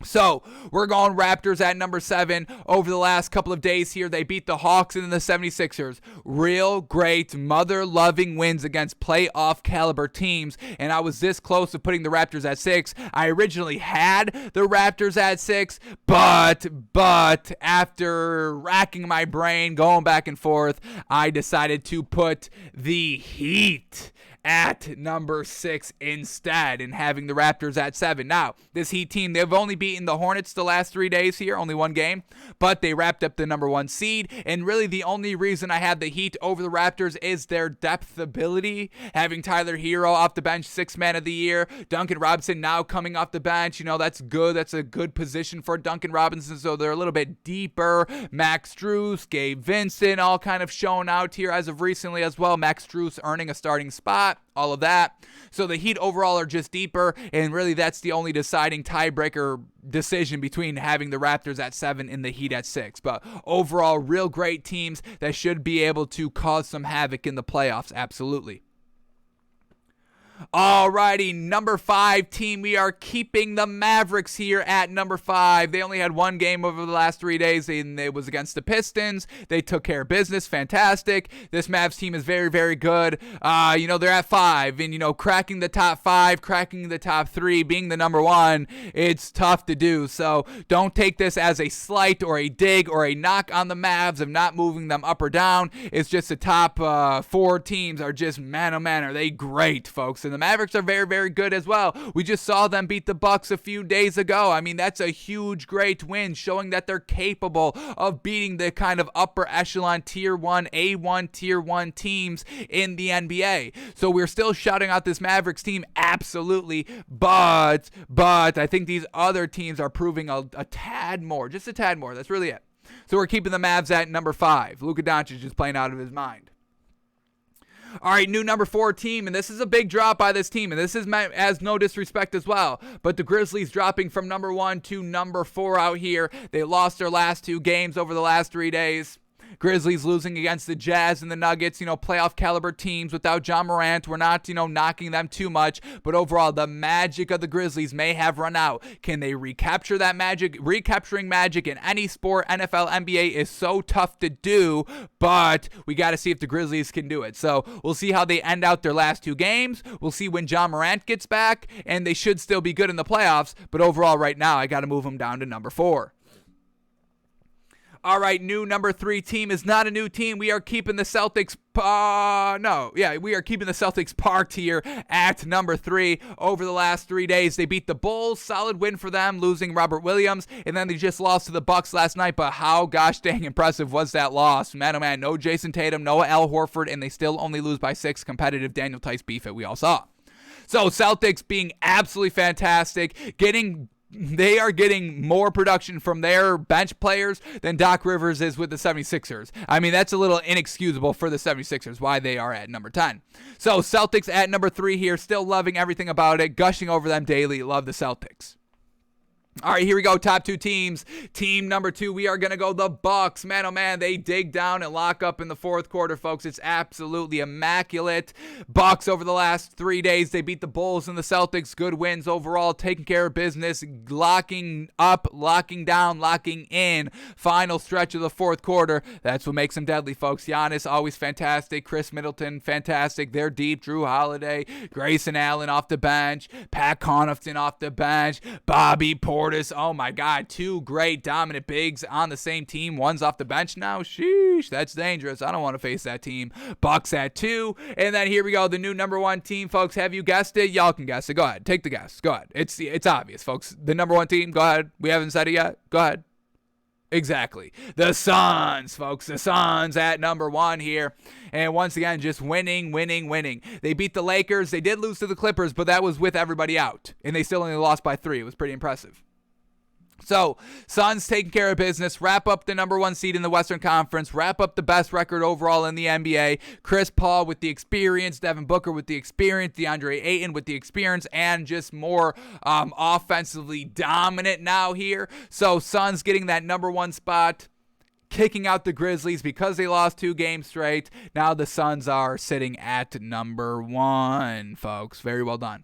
So, we're going Raptors at number 7. Over the last couple of days here, they beat the Hawks and the 76ers. Real great, mother-loving wins against playoff caliber teams, and I was this close to putting the Raptors at 6. I originally had the Raptors at 6, but after racking my brain, going back and forth, I decided to put the Heat at number 6 instead, and having the Raptors at 7. Now, this Heat team, they've only beaten the Hornets the last 3 days here, only one game, but they wrapped up the number 1 seed, and really the only reason I have the Heat over the Raptors is their depth ability. Having Tyler Hero off the bench, 6th man of the year, Duncan Robinson now coming off the bench, that's good. That's a good position for Duncan Robinson, so they're a little bit deeper. Max Strus, Gabe Vincent, all kind of shown out here as of recently as well. Max Strus earning a starting spot. All of that. So the Heat overall are just deeper, and really that's the only deciding tiebreaker decision between having the Raptors at 7 and the Heat at 6. But overall, real great teams that should be able to cause some havoc in the playoffs. Absolutely. Alrighty, number 5 team, we are keeping the Mavericks here at number 5. They only had one game over the last 3 days, and it was against the Pistons. They took care of business, fantastic. This Mavs team is very, very good. They're at 5, and, cracking the top 5, cracking the top 3, being the number 1, it's tough to do. So don't take this as a slight or a dig or a knock on the Mavs of not moving them up or down. It's just the top 4 teams are just, man, oh man, are they great, folks. And the Mavericks are very, very good as well. We just saw them beat the Bucks a few days ago. I mean, that's a huge, great win, showing that they're capable of beating the kind of upper echelon tier 1, A1, tier 1 teams in the NBA. So we're still shouting out this Mavericks team, absolutely, but I think these other teams are proving a tad more, just a tad more. That's really it. So we're keeping the Mavs at number 5. Luka Doncic is playing out of his mind. All right, new number 4 team, and this is a big drop by this team, and this is meant as no disrespect as well, but the Grizzlies dropping from number 1 to number 4 out here. They lost their last 2 games over the last 3 days. Grizzlies losing against the Jazz and the Nuggets, playoff caliber teams without John Morant. We're not, knocking them too much, but overall, the magic of the Grizzlies may have run out. Can they recapture that magic? Recapturing magic in any sport, NFL, NBA, is so tough to do, but we got to see if the Grizzlies can do it. So we'll see how they end out their last 2 games. We'll see when John Morant gets back, and they should still be good in the playoffs, but overall, right now, I got to move them down to number 4. All right, new number 3 team is not a new team. We are keeping the Celtics. We are keeping the Celtics parked here at number 3. Over the last 3 days, they beat the Bulls. Solid win for them, losing Robert Williams, and then they just lost to the Bucks last night. But how gosh dang impressive was that loss? Man, oh man, no Jason Tatum, no Al Horford, and they still only lose by 6. Competitive Daniel Tice beef that we all saw. So Celtics being absolutely fantastic, they are getting more production from their bench players than Doc Rivers is with the 76ers. I mean, that's a little inexcusable for the 76ers, why they are at number 10. So Celtics at number 3 here, still loving everything about it, gushing over them daily. Love the Celtics. All right, here we go. Top two teams. Team number 2, we are going to go the Bucks. Man, oh man, they dig down and lock up in the fourth quarter, folks. It's absolutely immaculate. Bucks over the last 3 days, they beat the Bulls and the Celtics. Good wins overall, taking care of business, locking up, locking down, locking in. Final stretch of the fourth quarter. That's what makes them deadly, folks. Giannis, always fantastic. Chris Middleton, fantastic. They're deep. Drew Holiday, Grayson Allen off the bench. Pat Connaughton off the bench. Bobby Portis. Oh my God, 2 great dominant bigs on the same team. One's off the bench now. Sheesh, that's dangerous. I don't want to face that team. Bucks at 2. And then here we go, the new number 1 team, folks. Have you guessed it? Y'all can guess it. Go ahead. Take the guess. Go ahead. It's obvious, folks. The number 1 team. Go ahead. We haven't said it yet. Go ahead. Exactly. The Suns, folks. The Suns at number 1 here. And once again, just winning. They beat the Lakers. They did lose to the Clippers, but that was with everybody out. And they still only lost by 3. It was pretty impressive. So, Suns taking care of business, wrap up the number 1 seed in the Western Conference, wrap up the best record overall in the NBA. Chris Paul with the experience, Devin Booker with the experience, DeAndre Ayton with the experience, and just more offensively dominant now here. So, Suns getting that number 1 spot, kicking out the Grizzlies because they lost 2 games straight. Now the Suns are sitting at number 1, folks. Very well done.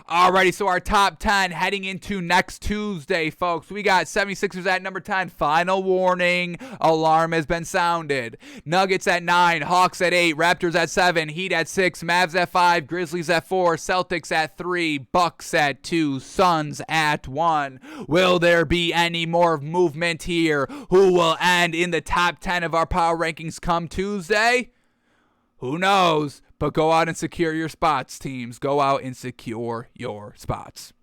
Alrighty, so our top 10 heading into next Tuesday, folks. We got 76ers at number 10. Final warning. Alarm has been sounded. Nuggets at 9. Hawks at 8. Raptors at 7. Heat at 6. Mavs at 5. Grizzlies at 4. Celtics at 3. Bucks at 2. Suns at 1. Will there be any more movement here? Who will end in the top 10 of our power rankings come Tuesday? Who knows? But go out and secure your spots, teams. Go out and secure your spots.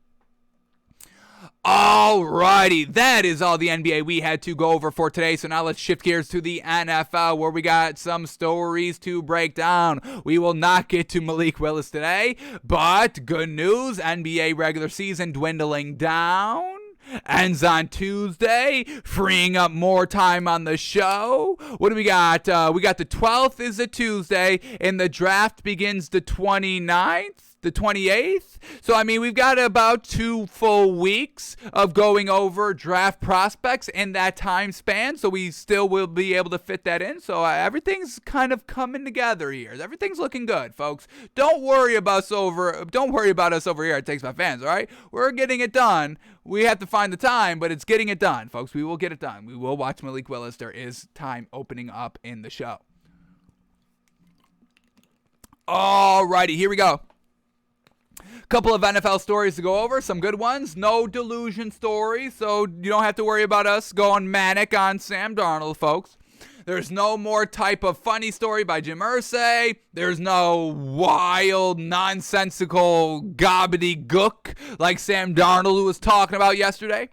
Alrighty, that is all the NBA we had to go over for today. So now let's shift gears to the NFL, where we got some stories to break down. We will not get to Malik Willis today, but good news, NBA regular season dwindling down. Ends on Tuesday, freeing up more time on the show. What do we got? We got the 12th is a Tuesday, and the draft begins the 29th, the 28th. So, I mean, we've got about 2 full weeks of going over draft prospects in that time span. So we still will be able to fit that in. So everything's kind of coming together here. Everything's looking good, folks. Don't worry about us over here at Takes My Fans, all right? We're getting it done. We have to find the time, but it's getting it done, folks. We will get it done. We will watch Malik Willis. There is time opening up in the show. Alrighty, here we go. Couple of NFL stories to go over, some good ones. No delusion stories, so you don't have to worry about us going manic on Sam Darnold, folks. There's no more type of funny story by Jim Irsay. There's no wild, nonsensical gobbledygook like Sam Darnold who was talking about yesterday.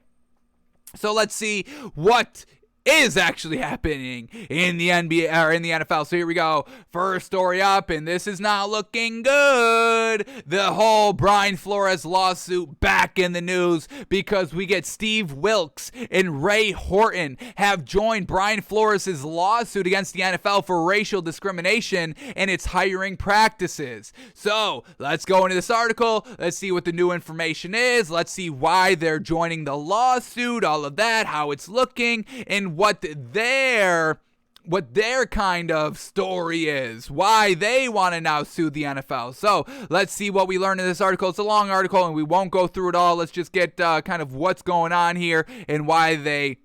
So let's see what is actually happening in the NBA or in the NFL. So here we go. First story up, and this is not looking good. The whole Brian Flores lawsuit back in the news because we get Steve Wilkes and Ray Horton have joined Brian Flores' lawsuit against the NFL for racial discrimination and its hiring practices. So let's go into this article. Let's see what the new information is. Let's see why they're joining the lawsuit, all of that, how it's looking, and what their kind of story is, why they want to now sue the NFL. So let's see what we learned in this article. It's a long article and we won't go through it all. Let's just get kind of what's going on here and why they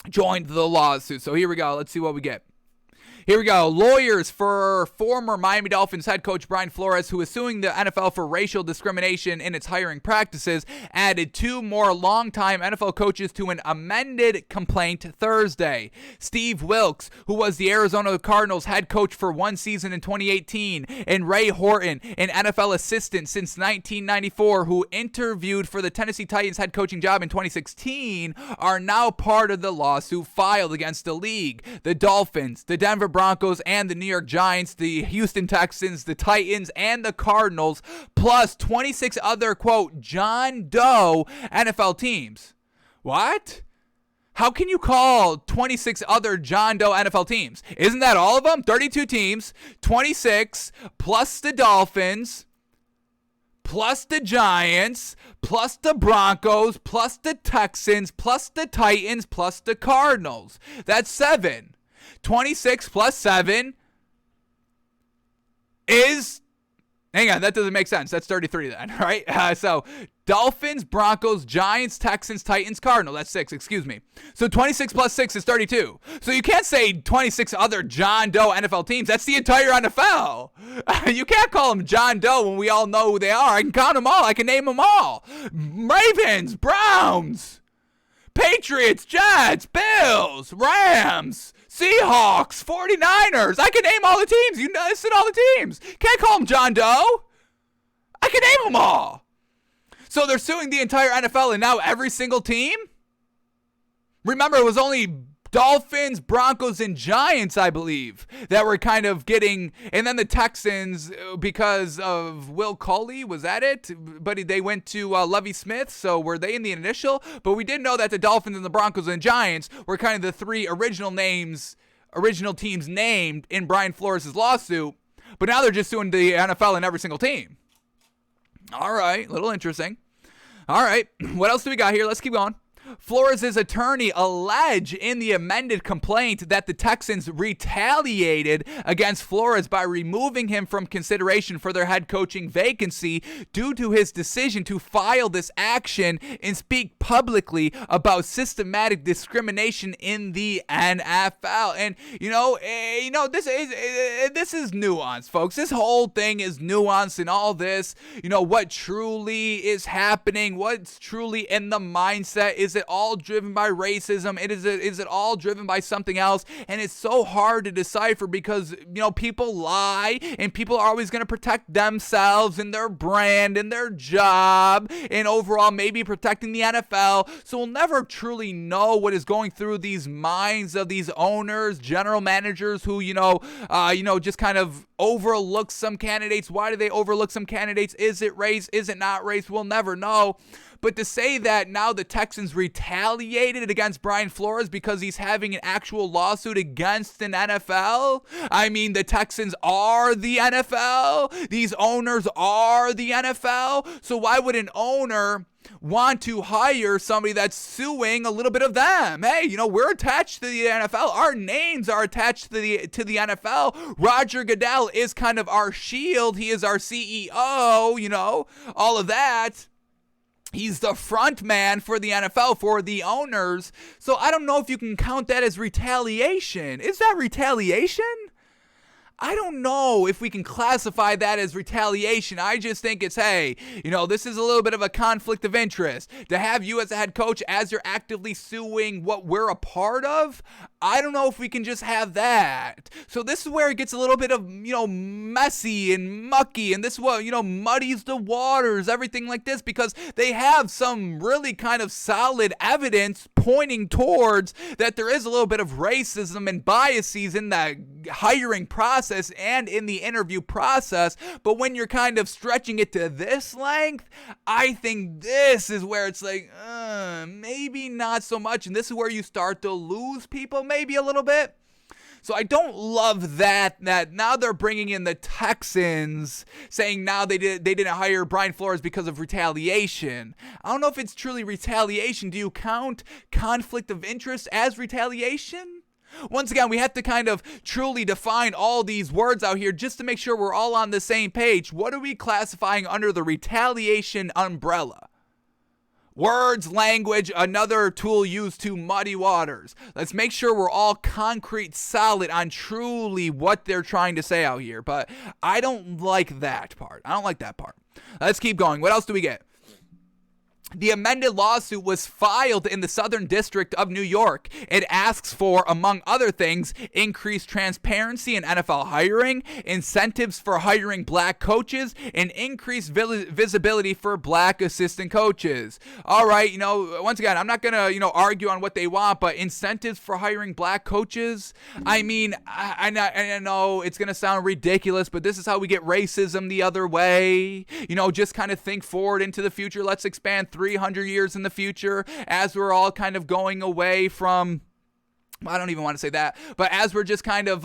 joined the lawsuit. So here we go. Let's see what we get. Here we go. Lawyers for former Miami Dolphins head coach Brian Flores, who is suing the NFL for racial discrimination in its hiring practices, added 2 more longtime NFL coaches to an amended complaint Thursday. Steve Wilkes, who was the Arizona Cardinals head coach for 1 season in 2018, and Ray Horton, an NFL assistant since 1994, who interviewed for the Tennessee Titans head coaching job in 2016, are now part of the lawsuit filed against the league. The Dolphins, the Denver Broncos, and the New York Giants, the Houston Texans, the Titans, and the Cardinals, plus 26 other, quote, John Doe NFL teams. What? How can you call 26 other John Doe NFL teams? Isn't that all of them? 32 teams, 26, plus the Dolphins, plus the Giants, plus the Broncos, plus the Texans, plus the Titans, plus the Cardinals. That's 7. 26 plus 7 is... Hang on, that doesn't make sense. That's 33 then, right? So Dolphins, Broncos, Giants, Texans, Titans, Cardinals. That's 6, excuse me. So 26 plus 6 is 32. So you can't say 26 other John Doe NFL teams. That's the entire NFL. You can't call them John Doe when we all know who they are. I can count them all. I can name them all. Ravens, Browns, Patriots, Jets, Bills, Rams, Seahawks, 49ers. I can name all the teams. You listed all the teams. Can't call them John Doe. I can name them all. So they're suing the entire NFL and now every single team? Remember, it was only Dolphins, Broncos, and Giants, I believe, that were kind of getting, and then the Texans, because of Will Culley, was that it? But they went to Lovie Smith, so were they in the initial? But we did know that the Dolphins and the Broncos and Giants were kind of the 3 original teams named in Brian Flores' lawsuit, but now they're just suing the NFL and every single team. All right, a little interesting. All right, what else do we got here? Let's keep going. Flores' attorney alleged in the amended complaint that the Texans retaliated against Flores by removing him from consideration for their head coaching vacancy due to his decision to file this action and speak publicly about systematic discrimination in the NFL. And this is nuance, folks. This whole thing is nuance and all this. What truly is happening? What's truly in the mindset? Is it all driven by racism? Is it all driven by something else? And it's so hard to decipher because, people lie and people are always going to protect themselves and their brand and their job and overall maybe protecting the NFL. So we'll never truly know what is going through these minds of these owners, general managers who, just kind of overlook some candidates. Why do they overlook some candidates? Is it race? Is it not race? We'll never know. But to say that now the Texans retaliated against Brian Flores because he's having an actual lawsuit against an NFL? I mean, the Texans are the NFL. These owners are the NFL. So why would an owner want to hire somebody that's suing a little bit of them? Hey, we're attached to the NFL. Our names are attached to the NFL. Roger Goodell is kind of our shield. He is our CEO, all of that. He's the front man for the NFL, for the owners. So I don't know if you can count that as retaliation. Is that retaliation? I don't know if we can classify that as retaliation. I just think it's, hey, this is a little bit of a conflict of interest. To have you as a head coach as you're actively suing what we're a part of, I don't know if we can just have that. So this is where it gets a little bit of, messy and mucky, and this is what, muddies the waters, everything like this, because they have some really kind of solid evidence pointing towards that there is a little bit of racism and biases in the hiring process and in the interview process. But when you're kind of stretching it to this length, I think this is where it's like, maybe not so much. And this is where you start to lose people maybe a little bit. So I don't love that now they're bringing in the Texans saying now they didn't hire Brian Flores because of retaliation. I don't know if it's truly retaliation. Do you count conflict of interest as retaliation? Once again, we have to kind of truly define all these words out here just to make sure we're all on the same page. What are we classifying under the retaliation umbrella? Words, language, another tool used to muddy waters. Let's make sure we're all concrete, solid on truly what they're trying to say out here. But I don't like that part. Let's keep going. What else do we get? The amended lawsuit was filed in the Southern District of New York. It asks for, among other things, increased transparency in NFL hiring, incentives for hiring black coaches, and increased visibility for black assistant coaches. All right, once again, I'm not going to, argue on what they want, but incentives for hiring black coaches? I mean, I know it's going to sound ridiculous, but this is how we get racism the other way. Just kind of think forward into the future. Let's expand 300 years in the future as we're all kind of going away from I don't even want to say that, but as we're just kind of,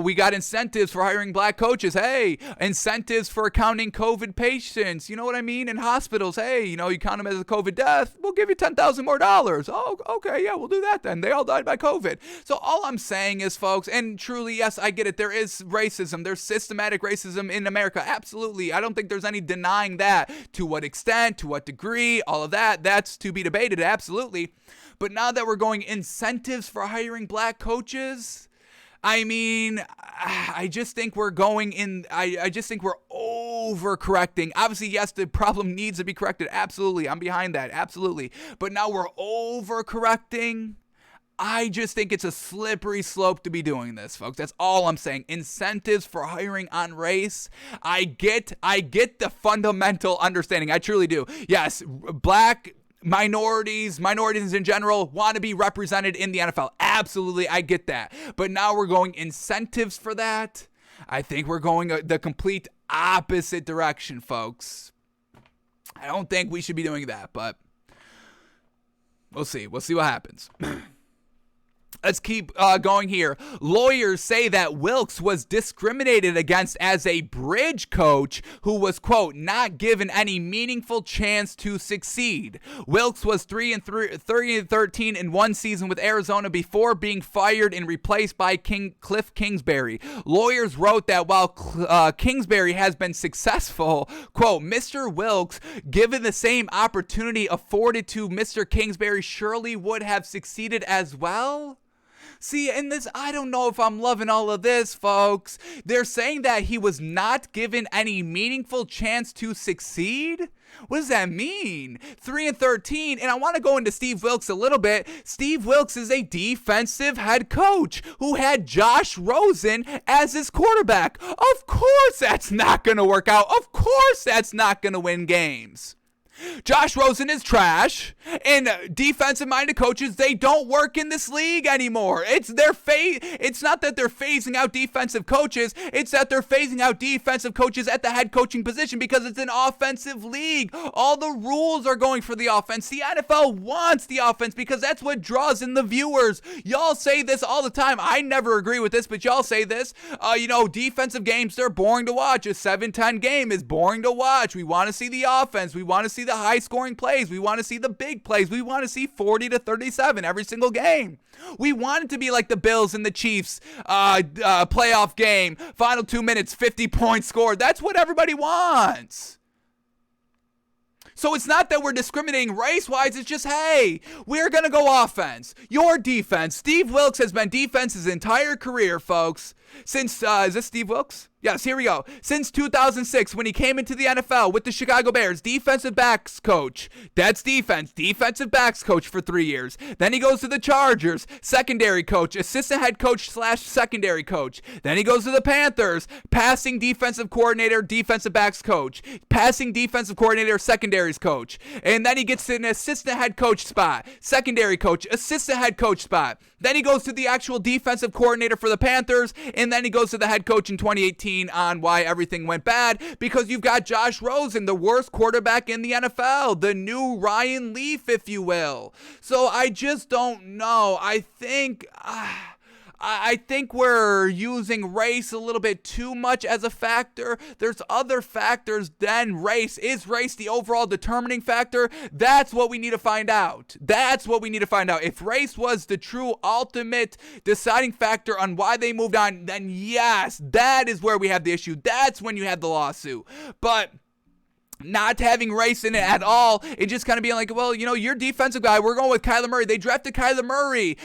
we got incentives for hiring black coaches. Hey, incentives for counting COVID patients. You know what I mean? In hospitals, hey, you count them as a COVID death, we'll give you $10,000 more. Oh, okay, yeah, we'll do that then. They all died by COVID. So all I'm saying is, folks, and truly, yes, I get it. There is racism. There's systematic racism in America. Absolutely. I don't think there's any denying that. To what extent, to what degree, all of that, that's to be debated. Absolutely. But now that we're going incentives for hiring black coaches, I mean, I just think we're going in, I just think we're overcorrecting. Obviously, yes, the problem needs to be corrected. Absolutely. I'm behind that. Absolutely. But now we're overcorrecting. I just think it's a slippery slope to be doing this, folks. That's all I'm saying. Incentives for hiring on race. I get the fundamental understanding. I truly do. Yes, black minorities in general want to be represented in the NFL. Absolutely, I get that. But now we're going incentives for that. I think we're going the complete opposite direction, folks. I don't think we should be doing that, but we'll see. We'll see what happens. Let's keep going here. Lawyers say that Wilkes was discriminated against as a bridge coach who was, quote, not given any meaningful chance to succeed. Wilkes was 30-13 in one season with Arizona before being fired and replaced by Cliff Kingsbury. Lawyers wrote that while Kingsbury has been successful, quote, Mr. Wilkes, given the same opportunity afforded to Mr. Kingsbury, surely would have succeeded as well. See, in this, I don't know if I'm loving all of this, folks. They're saying that he was not given any meaningful chance to succeed? What does that mean? 3-13, and I want to go into Steve Wilkes a little bit. Steve Wilkes is a defensive head coach who had Josh Rosen as his quarterback. Of course that's not going to work out. Of course that's not going to win games. Josh Rosen is trash, and defensive-minded coaches, they don't work in this league anymore. It's not that they're phasing out defensive coaches, it's that they're phasing out defensive coaches at the head coaching position because it's an offensive league. All the rules are going for the offense. The NFL wants the offense because that's what draws in the viewers. Y'all say this all the time. I never agree with this, but y'all say this. Defensive games, they're boring to watch. A 7-10 game is boring to watch. We want to see the offense. We want to see the high-scoring plays. We want to see the big plays. We want to see 40-37 every single game. We want it to be like the Bills and the Chiefs playoff game. Final 2 minutes, 50 points scored. That's what everybody wants. So it's not that we're discriminating race-wise. It's just, hey, we're going to go offense. Your defense. Steve Wilkes has been defense his entire career, folks. Since, is this Steve Wilkes? Yes, here we go. Since 2006, when he came into the NFL with the Chicago Bears, defensive backs coach. That's defense. Defensive backs coach for 3 years. Then he goes to the Chargers, secondary coach, assistant head coach / secondary coach. Then he goes to the Panthers, passing defensive coordinator, defensive backs coach. Passing defensive coordinator, secondaries coach. And then he gets to an assistant head coach spot, secondary coach, assistant head coach spot. Then he goes to the actual defensive coordinator for the Panthers, and then he goes to the head coach in 2018 on why everything went bad, because you've got Josh Rosen, the worst quarterback in the NFL, the new Ryan Leaf, if you will. So I just don't know. I think we're using race a little bit too much as a factor. There's other factors than race. Is race the overall determining factor? That's what we need to find out. If race was the true ultimate deciding factor on why they moved on, then yes, that is where we have the issue. That's when you have the lawsuit. But not having race in it at all, it just kind of being like, well, you're defensive guy, we're going with Kyler Murray. They drafted Kyler Murray,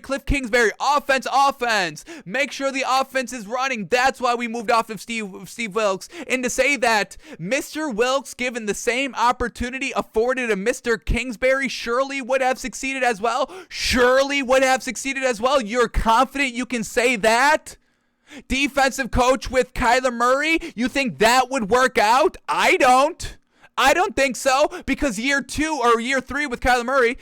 Cliff Kingsbury, offense, make sure the offense is running. That's why we moved off of Steve Wilkes. And to say that Mr. Wilkes, given the same opportunity afforded to Mr. Kingsbury, surely would have succeeded as well. You're confident you can say that? Defensive coach with Kyler Murray, you think that would work out? I don't think so, because year 2 or year 3 with Kyler Murray,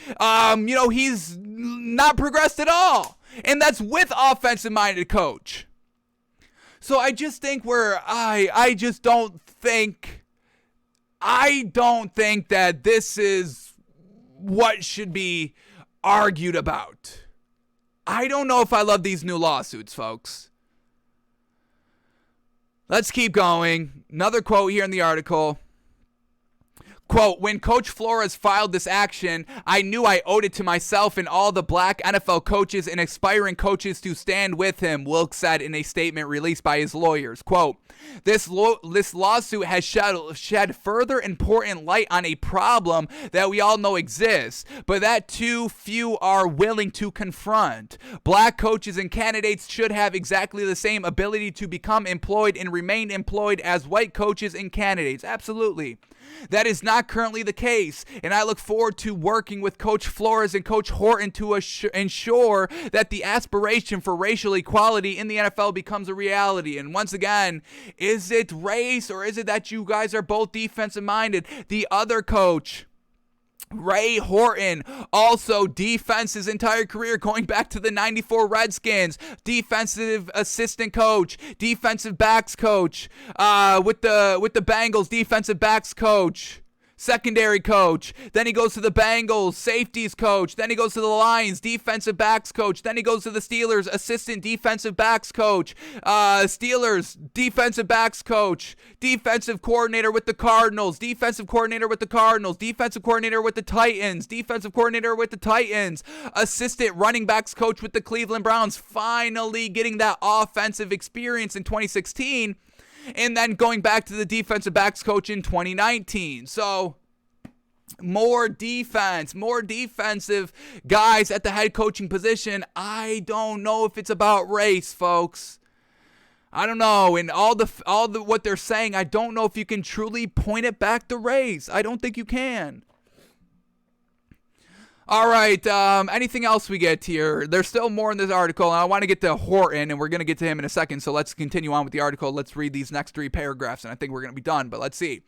he's not progressed at all. And that's with offensive-minded coach. So I just think I don't think that this is what should be argued about. I don't know if I love these new lawsuits, folks. Let's keep going. Another quote here in the article. Quote, when Coach Flores filed this action, I knew I owed it to myself and all the black NFL coaches and aspiring coaches to stand with him, Wilkes said in a statement released by his lawyers. Quote, this lawsuit has shed further important light on a problem that we all know exists, but that too few are willing to confront. Black coaches and candidates should have exactly the same ability to become employed and remain employed as white coaches and candidates. Absolutely. That is not currently the case, and I look forward to working with Coach Flores and Coach Horton to ensure that the aspiration for racial equality in the NFL becomes a reality. And once again, is it race or is it that you guys are both defensive minded? The other coach, Ray Horton, also defense his entire career, going back to the 94 Redskins, defensive assistant coach, defensive backs coach, with the Bengals, defensive backs coach, secondary coach. Then he goes to the Bengals, safeties coach. Then he goes to the Lions, defensive backs coach. Then he goes to the Steelers, assistant defensive backs coach. Steelers, defensive backs coach. Defensive coordinator with the Cardinals. Defensive coordinator with the Cardinals. Defensive coordinator with the Titans. Defensive coordinator with the Titans. Assistant running backs coach with the Cleveland Browns. Finally getting that offensive experience in 2016. And then going back to the defensive backs coach in 2019. So more defense, more defensive guys at the head coaching position. I don't know if it's about race, folks. I don't know. And all the what they're saying, I don't know if you can truly point it back to race. I don't think you can. All right, anything else we get here? There's still more in this article, and I want to get to Horton, and we're going to get to him in a second, so let's continue on with the article. Let's read these next 3 paragraphs, and I think we're going to be done, but let's see.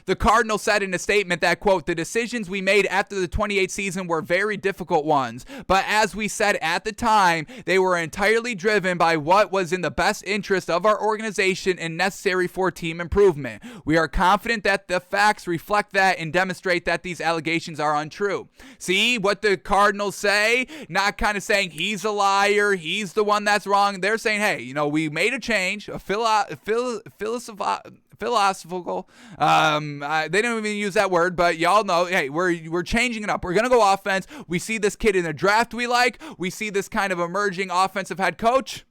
The Cardinals said in a statement that, quote, the decisions we made after the 28th season were very difficult ones, but as we said at the time, they were entirely driven by what was in the best interest of our organization and necessary for team improvement. We are confident that the facts reflect that and demonstrate that these allegations are untrue. See what the Cardinals say? Not kind of saying he's a liar, he's the one that's wrong. They're saying, hey, you know, we made a change, a philosophical, they don't even use that word, but y'all know, hey, we're changing it up. We're going to go offense. We see this kid in the draft we like. We see this kind of emerging offensive head coach.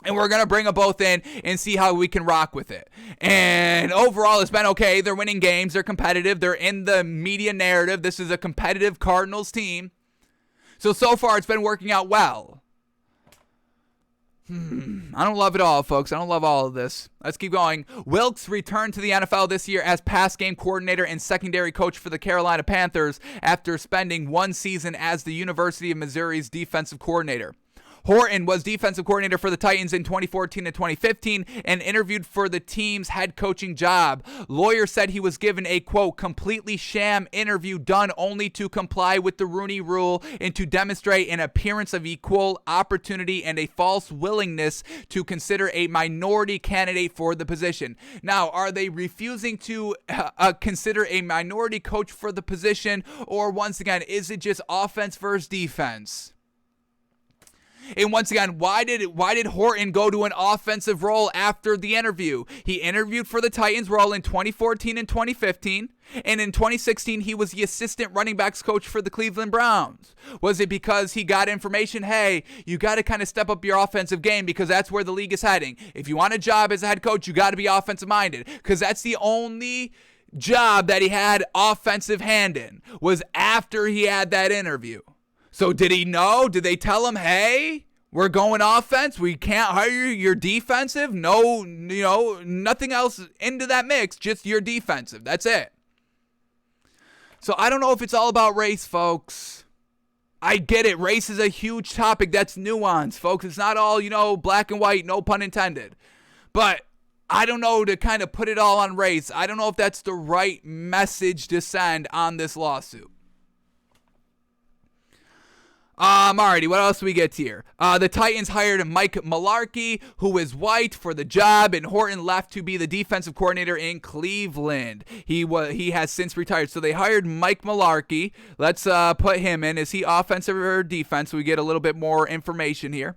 And we're going to bring them both in and see how we can rock with it. And overall, it's been okay. They're winning games. They're competitive. They're in the media narrative. This is a competitive Cardinals team. So far, it's been working out well. I don't love it all, folks. I don't love all of this. Let's keep going. Wilkes returned to the NFL this year as pass game coordinator and secondary coach for the Carolina Panthers after spending 1 season as the University of Missouri's defensive coordinator. Horton was defensive coordinator for the Titans in 2014 and 2015 and interviewed for the team's head coaching job. Lawyers said he was given a, quote, completely sham interview done only to comply with the Rooney Rule and to demonstrate an appearance of equal opportunity and a false willingness to consider a minority candidate for the position. Now, are they refusing to consider a minority coach for the position, or once again, is it just offense versus defense? And once again, why did Horton go to an offensive role after the interview? He interviewed for the Titans role in 2014 and 2015, and in 2016 he was the assistant running backs coach for the Cleveland Browns. Was it because he got information, hey, you got to kind of step up your offensive game because that's where the league is heading. If you want a job as a head coach, you got to be offensive minded because that's the only job that he had offensive hand in, was after he had that interview. So did he know? Did they tell him, hey, we're going offense. We can't hire you. You're defensive. No, nothing else into that mix. Just you're defensive. That's it. So I don't know if it's all about race, folks. I get it. Race is a huge topic. That's nuanced, folks. It's not all, black and white, no pun intended. But I don't know, to kind of put it all on race. I don't know if that's the right message to send on this lawsuit. Alrighty, what else do we get here? The Titans hired Mike Mularkey, who is white, for the job, and Horton left to be the defensive coordinator in Cleveland. He has since retired, so they hired Mike Mularkey. Let's put him in. Is he offensive or defense? So we get a little bit more information here.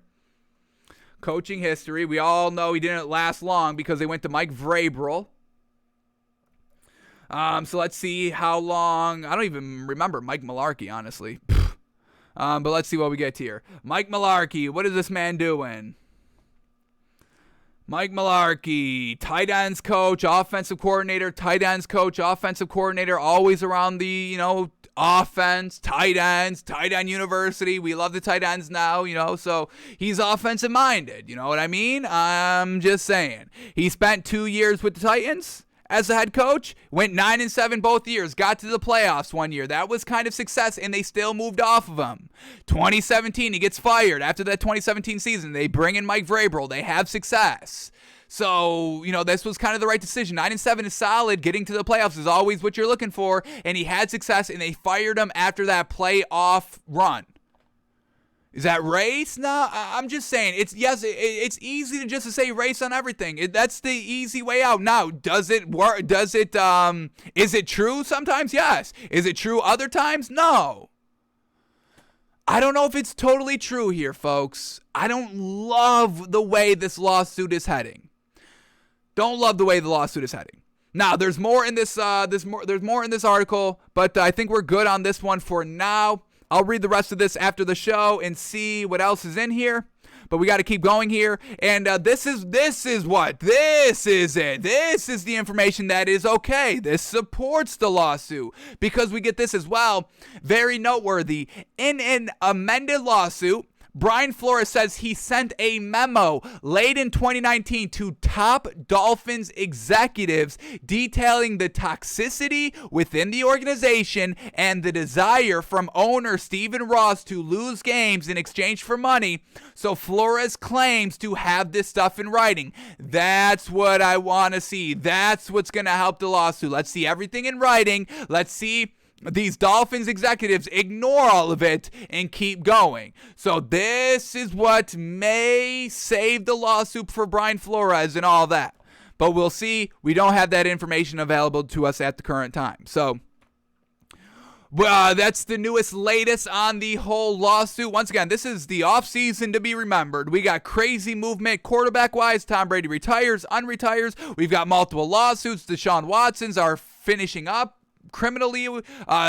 Coaching history. We all know he didn't last long because they went to Mike Vrabel. So let's see how long. I don't even remember Mike Mularkey, honestly. But let's see what we get here. Mike Mularkey, what is this man doing? Mike Mularkey, tight ends coach, offensive coordinator, tight ends coach, offensive coordinator, always around the, offense, tight ends, tight end university. We love the tight ends now, so he's offensive minded. You know what I mean? I'm just saying. He spent 2 years with the Titans as a head coach, went 9-7 both years, got to the playoffs one year. That was kind of success, and they still moved off of him. 2017, he gets fired. After that 2017 season, they bring in Mike Vrabel. They have success. So, this was kind of the right decision. 9-7 is solid. Getting to the playoffs is always what you're looking for, and he had success, and they fired him after that playoff run. Is that race? No, I'm just saying. It's easy to just say race on everything. That's the easy way out. Now, does it work? Is it true sometimes? Yes. Is it true other times? No. I don't know if it's totally true here, folks. I don't love the way this lawsuit is heading. Don't love the way the lawsuit is heading. Now, there's more in this. There's more in this article, but I think we're good on this one for now. I'll read the rest of this after the show and see what else is in here. But we got to keep going here. And this is it. This is the information that is okay. This supports the lawsuit because we get this as well. Very noteworthy. In an amended lawsuit, Brian Flores says he sent a memo late in 2019 to top Dolphins executives detailing the toxicity within the organization and the desire from owner Stephen Ross to lose games in exchange for money. So Flores claims to have this stuff in writing. That's what I want to see. That's what's going to help the lawsuit. Let's see everything in writing. Let's see these Dolphins executives ignore all of it and keep going. So this is what may save the lawsuit for Brian Flores and all that. But we'll see. We don't have that information available to us at the current time. So that's the latest on the whole lawsuit. Once again, this is the offseason to be remembered. We got crazy movement quarterback-wise. Tom Brady retires, unretires. We've got multiple lawsuits. Deshaun Watsons are finishing up. Criminally,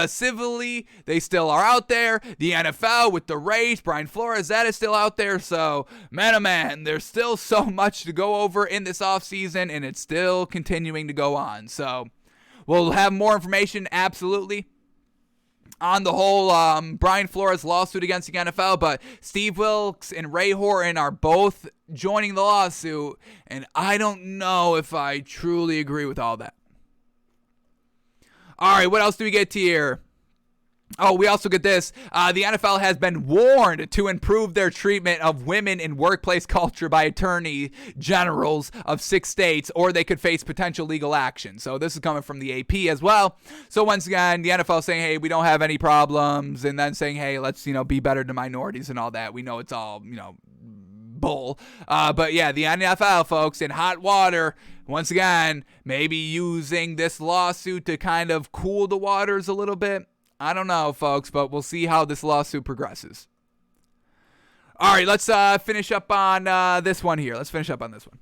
civilly, they still are out there. The NFL with the race, Brian Flores, that is still out there. So, man, oh man, there's still so much to go over in this offseason, and it's still continuing to go on. So, we'll have more information, absolutely, on the whole Brian Flores lawsuit against the NFL. But Steve Wilkes and Ray Horton are both joining the lawsuit, and I don't know if I truly agree with all that. All right, what else do we get here? Oh, we also get this. The NFL has been warned to improve their treatment of women in workplace culture by attorney generals of 6 states, or they could face potential legal action. So this is coming from the AP as well. So once again, the NFL saying, hey, we don't have any problems, and then saying, hey, let's, be better to minorities and all that. We know it's all, bull. But yeah, the NFL, folks, in hot water. Once again, maybe using this lawsuit to kind of cool the waters a little bit. I don't know, folks, but we'll see how this lawsuit progresses. All right, let's finish up on this one here. Let's finish up on this one.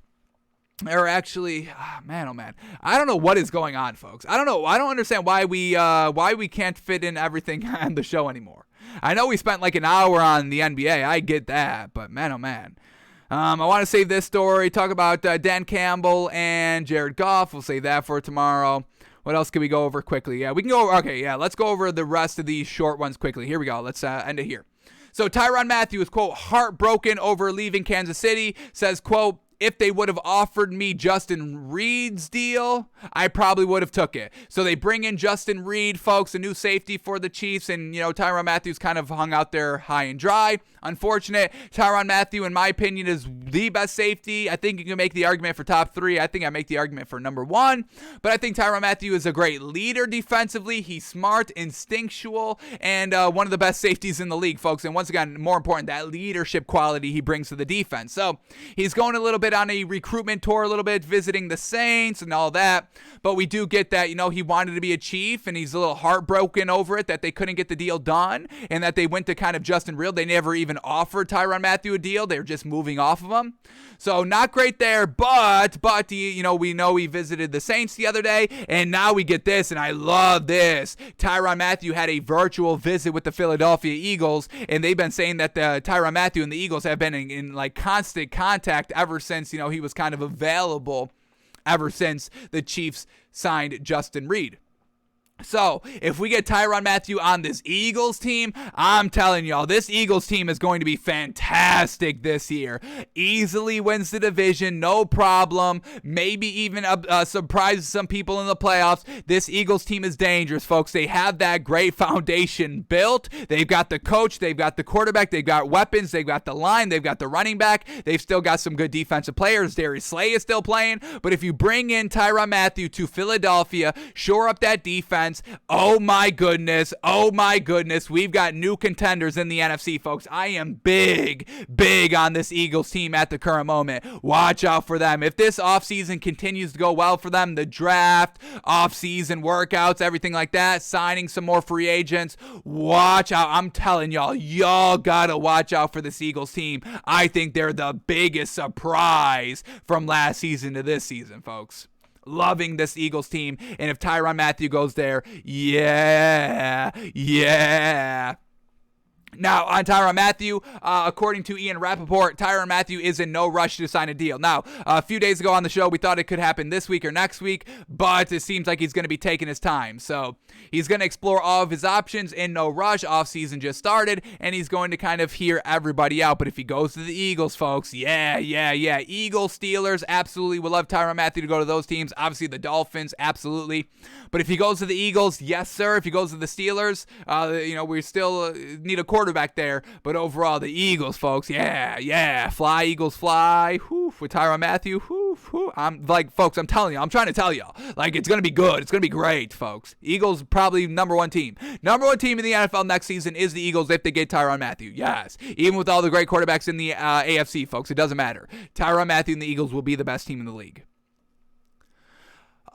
Or actually, man, oh man, I don't know what is going on, folks. I don't know. I don't understand why we can't fit in everything on the show anymore. I know we spent like an hour on the NBA. I get that, but man, oh man. I want to save this story, talk about Dan Campbell and Jared Goff. We'll save that for tomorrow. What else can we go over quickly? Yeah, we can go over, okay, yeah, let's go over the rest of these short ones quickly. Here we go. Let's end it here. So Tyrann Mathieu is, quote, heartbroken over leaving Kansas City, says, quote, if they would have offered me Justin Reed's deal, I probably would have took it. So they bring in Justin Reed, folks, a new safety for the Chiefs, and, Tyrann Mathieu kind of hung out there high and dry. Unfortunate. Tyrann Mathieu, in my opinion, is the best safety. I think you can make the argument for top 3. I think I make the argument for number 1. But I think Tyrann Mathieu is a great leader defensively. He's smart, instinctual, and one of the best safeties in the league, folks. And once again, more important, that leadership quality he brings to the defense. So he's going a little bit on a recruitment tour, a little bit visiting the Saints and all that. But we do get that, he wanted to be a Chief, and he's a little heartbroken over it that they couldn't get the deal done and that they went to kind of Justin Reed. They never even offered Tyrann Mathieu a deal. They were just moving off of him. So not great there, but we know he visited the Saints the other day, and now we get this, and I love this. Tyrann Mathieu had a virtual visit with the Philadelphia Eagles, and they've been saying that Tyrann Mathieu and the Eagles have been in like constant contact ever since, he was kind of available ever since the Chiefs signed Justin Reed. So, if we get Tyrann Mathieu on this Eagles team, I'm telling y'all, this Eagles team is going to be fantastic this year. Easily wins the division, no problem. Maybe even surprises some people in the playoffs. This Eagles team is dangerous, folks. They have that great foundation built. They've got the coach, they've got the quarterback, they've got weapons, they've got the line, they've got the running back. They've still got some good defensive players. Darius Slay is still playing. But if you bring in Tyrann Mathieu to Philadelphia, shore up that defense, oh my goodness, we've got new contenders in the NFC, folks. I am big on this Eagles team at the current moment. Watch out for them. If this offseason continues to go well for them, the draft, offseason workouts, everything like that, signing some more free agents, watch out. I'm telling y'all gotta watch out for this Eagles team. I think they're the biggest surprise from last season to this season, folks. Loving this Eagles team, and if Tyrann Mathieu goes there, yeah. Now, on Tyrann Mathieu, according to Ian Rappaport, Tyrann Mathieu is in no rush to sign a deal. Now, a few days ago on the show, we thought it could happen this week or next week, but it seems like he's going to be taking his time. So, he's going to explore all of his options in no rush. Offseason just started, and he's going to kind of hear everybody out. But if he goes to the Eagles, folks, yeah. Eagles, Steelers, absolutely would love Tyrann Mathieu to go to those teams. Obviously, the Dolphins, absolutely. But if he goes to the Eagles, yes, sir. If he goes to the Steelers, we still need a quarterback there. But overall, the Eagles, folks, yeah. Fly, Eagles, fly. Whew, with Tyrann Mathieu, I'm like, folks, I'm telling you, I'm trying to tell y'all, like, it's going to be good. It's going to be great, folks. Eagles, probably number 1 team. Number 1 team in the NFL next season is the Eagles if they get Tyrann Mathieu. Yes. Even with all the great quarterbacks in the AFC, folks, it doesn't matter. Tyrann Mathieu and the Eagles will be the best team in the league.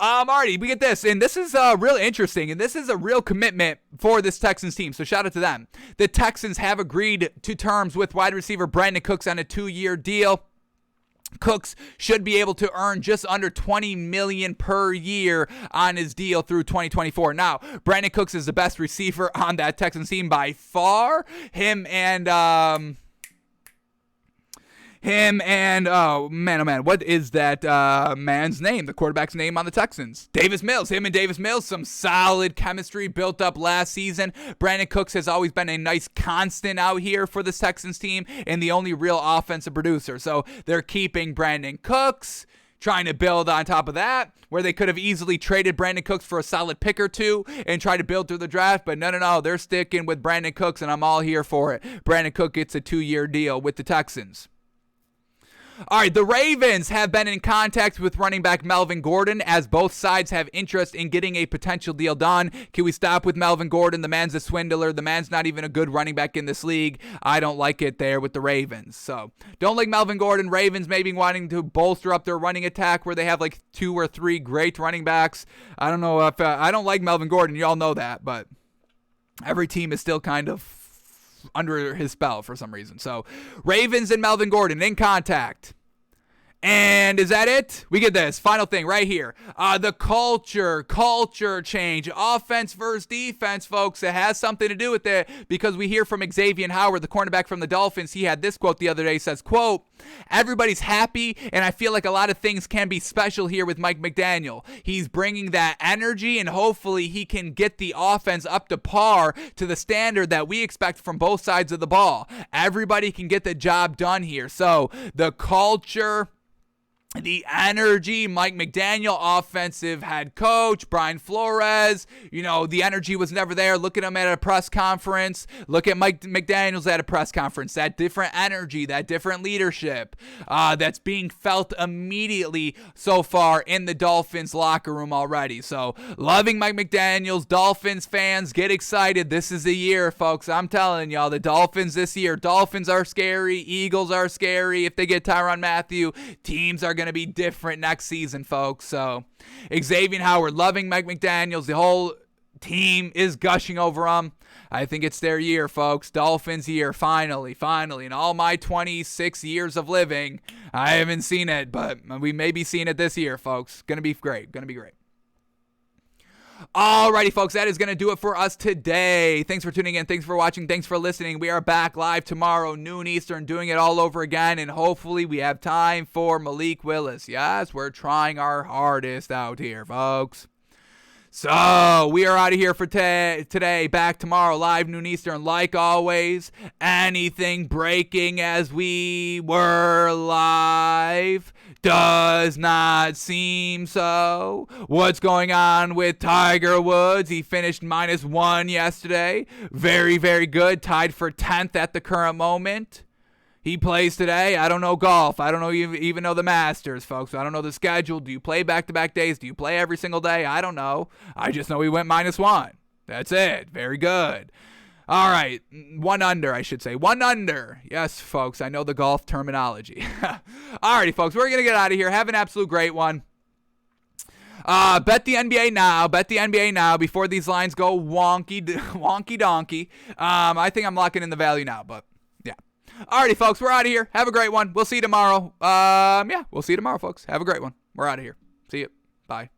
Alrighty, we get this, and this is real interesting, and this is a real commitment for this Texans team, so shout out to them. The Texans have agreed to terms with wide receiver Brandon Cooks on a 2-year deal. Cooks should be able to earn just under $20 million per year on his deal through 2024. Now, Brandon Cooks is the best receiver on that Texans team by far. Him and oh man, what is that man's name? The quarterback's name on the Texans? Davis Mills. Him and Davis Mills, some solid chemistry built up last season. Brandon Cooks has always been a nice constant out here for this Texans team and the only real offensive producer. So they're keeping Brandon Cooks, trying to build on top of that, where they could have easily traded Brandon Cooks for a solid pick or two and try to build through the draft. But no, they're sticking with Brandon Cooks, and I'm all here for it. Brandon Cooks gets a 2-year deal with the Texans. All right, the Ravens have been in contact with running back Melvin Gordon, as both sides have interest in getting a potential deal done. Can we stop with Melvin Gordon? The man's a swindler. The man's not even a good running back in this league. I don't like it there with the Ravens. So, don't like Melvin Gordon. Ravens maybe wanting to bolster up their running attack where they have like 2 or 3 great running backs. I don't know if I don't like Melvin Gordon. You all know that, but every team is still kind of under his spell for some reason. So, Ravens and Melvin Gordon in contact. And is that it? We get this. Final thing right here. The culture change. Offense versus defense, folks. It has something to do with it because we hear from Xavier Howard, the cornerback from the Dolphins. He had this quote the other day. He says, quote, "Everybody's happy, and I feel like a lot of things can be special here with Mike McDaniel. He's bringing that energy, and hopefully he can get the offense up to par to the standard that we expect from both sides of the ball. Everybody can get the job done here." So the culture the energy, Mike McDaniel, offensive head coach, Brian Flores, the energy was never there. Look at him at a press conference. Look at Mike McDaniels at a press conference. That different energy, that different leadership that's being felt immediately so far in the Dolphins locker room already. So loving Mike McDaniels. Dolphins fans, get excited. This is the year, folks. I'm telling y'all, the Dolphins this year. Dolphins are scary. Eagles are scary. If they get Tyrann Mathieu, teams are going to be different next season, folks. So Xavier Howard, loving Mike McDaniels. The whole team is gushing over him. I think it's their year, folks. Dolphins year, finally. In all my 26 years of living, I haven't seen it, but we may be seeing it this year, folks. Gonna be great. Alrighty, folks, that is going to do it for us today. Thanks for tuning in. Thanks for watching. Thanks for listening. We are back live tomorrow, noon Eastern, doing it all over again, and hopefully we have time for Malik Willis. Yes, we're trying our hardest out here, folks. So, we are out of here for today. Back tomorrow, live noon Eastern. Like always, anything breaking as we were live does not seem so. What's going on with Tiger Woods? He finished -1 yesterday. Very, very good. Tied for 10th at the current moment. He plays today. I don't know golf. I don't know even know the Masters, folks. I don't know the schedule. Do you play back-to-back days? Do you play every single day? I don't know. I just know he went -1. That's it. Very good. All right. 1 under, I should say. 1 under. Yes, folks. I know the golf terminology. All righty, folks. We're going to get out of here. Have an absolute great one. Bet the NBA now. Bet the NBA now before these lines go wonky donkey. I think I'm locking in the value now, but yeah. Alrighty, folks, we're out of here. Have a great one. We'll see you tomorrow. We'll see you tomorrow, folks. Have a great one. We're out of here. See you. Bye.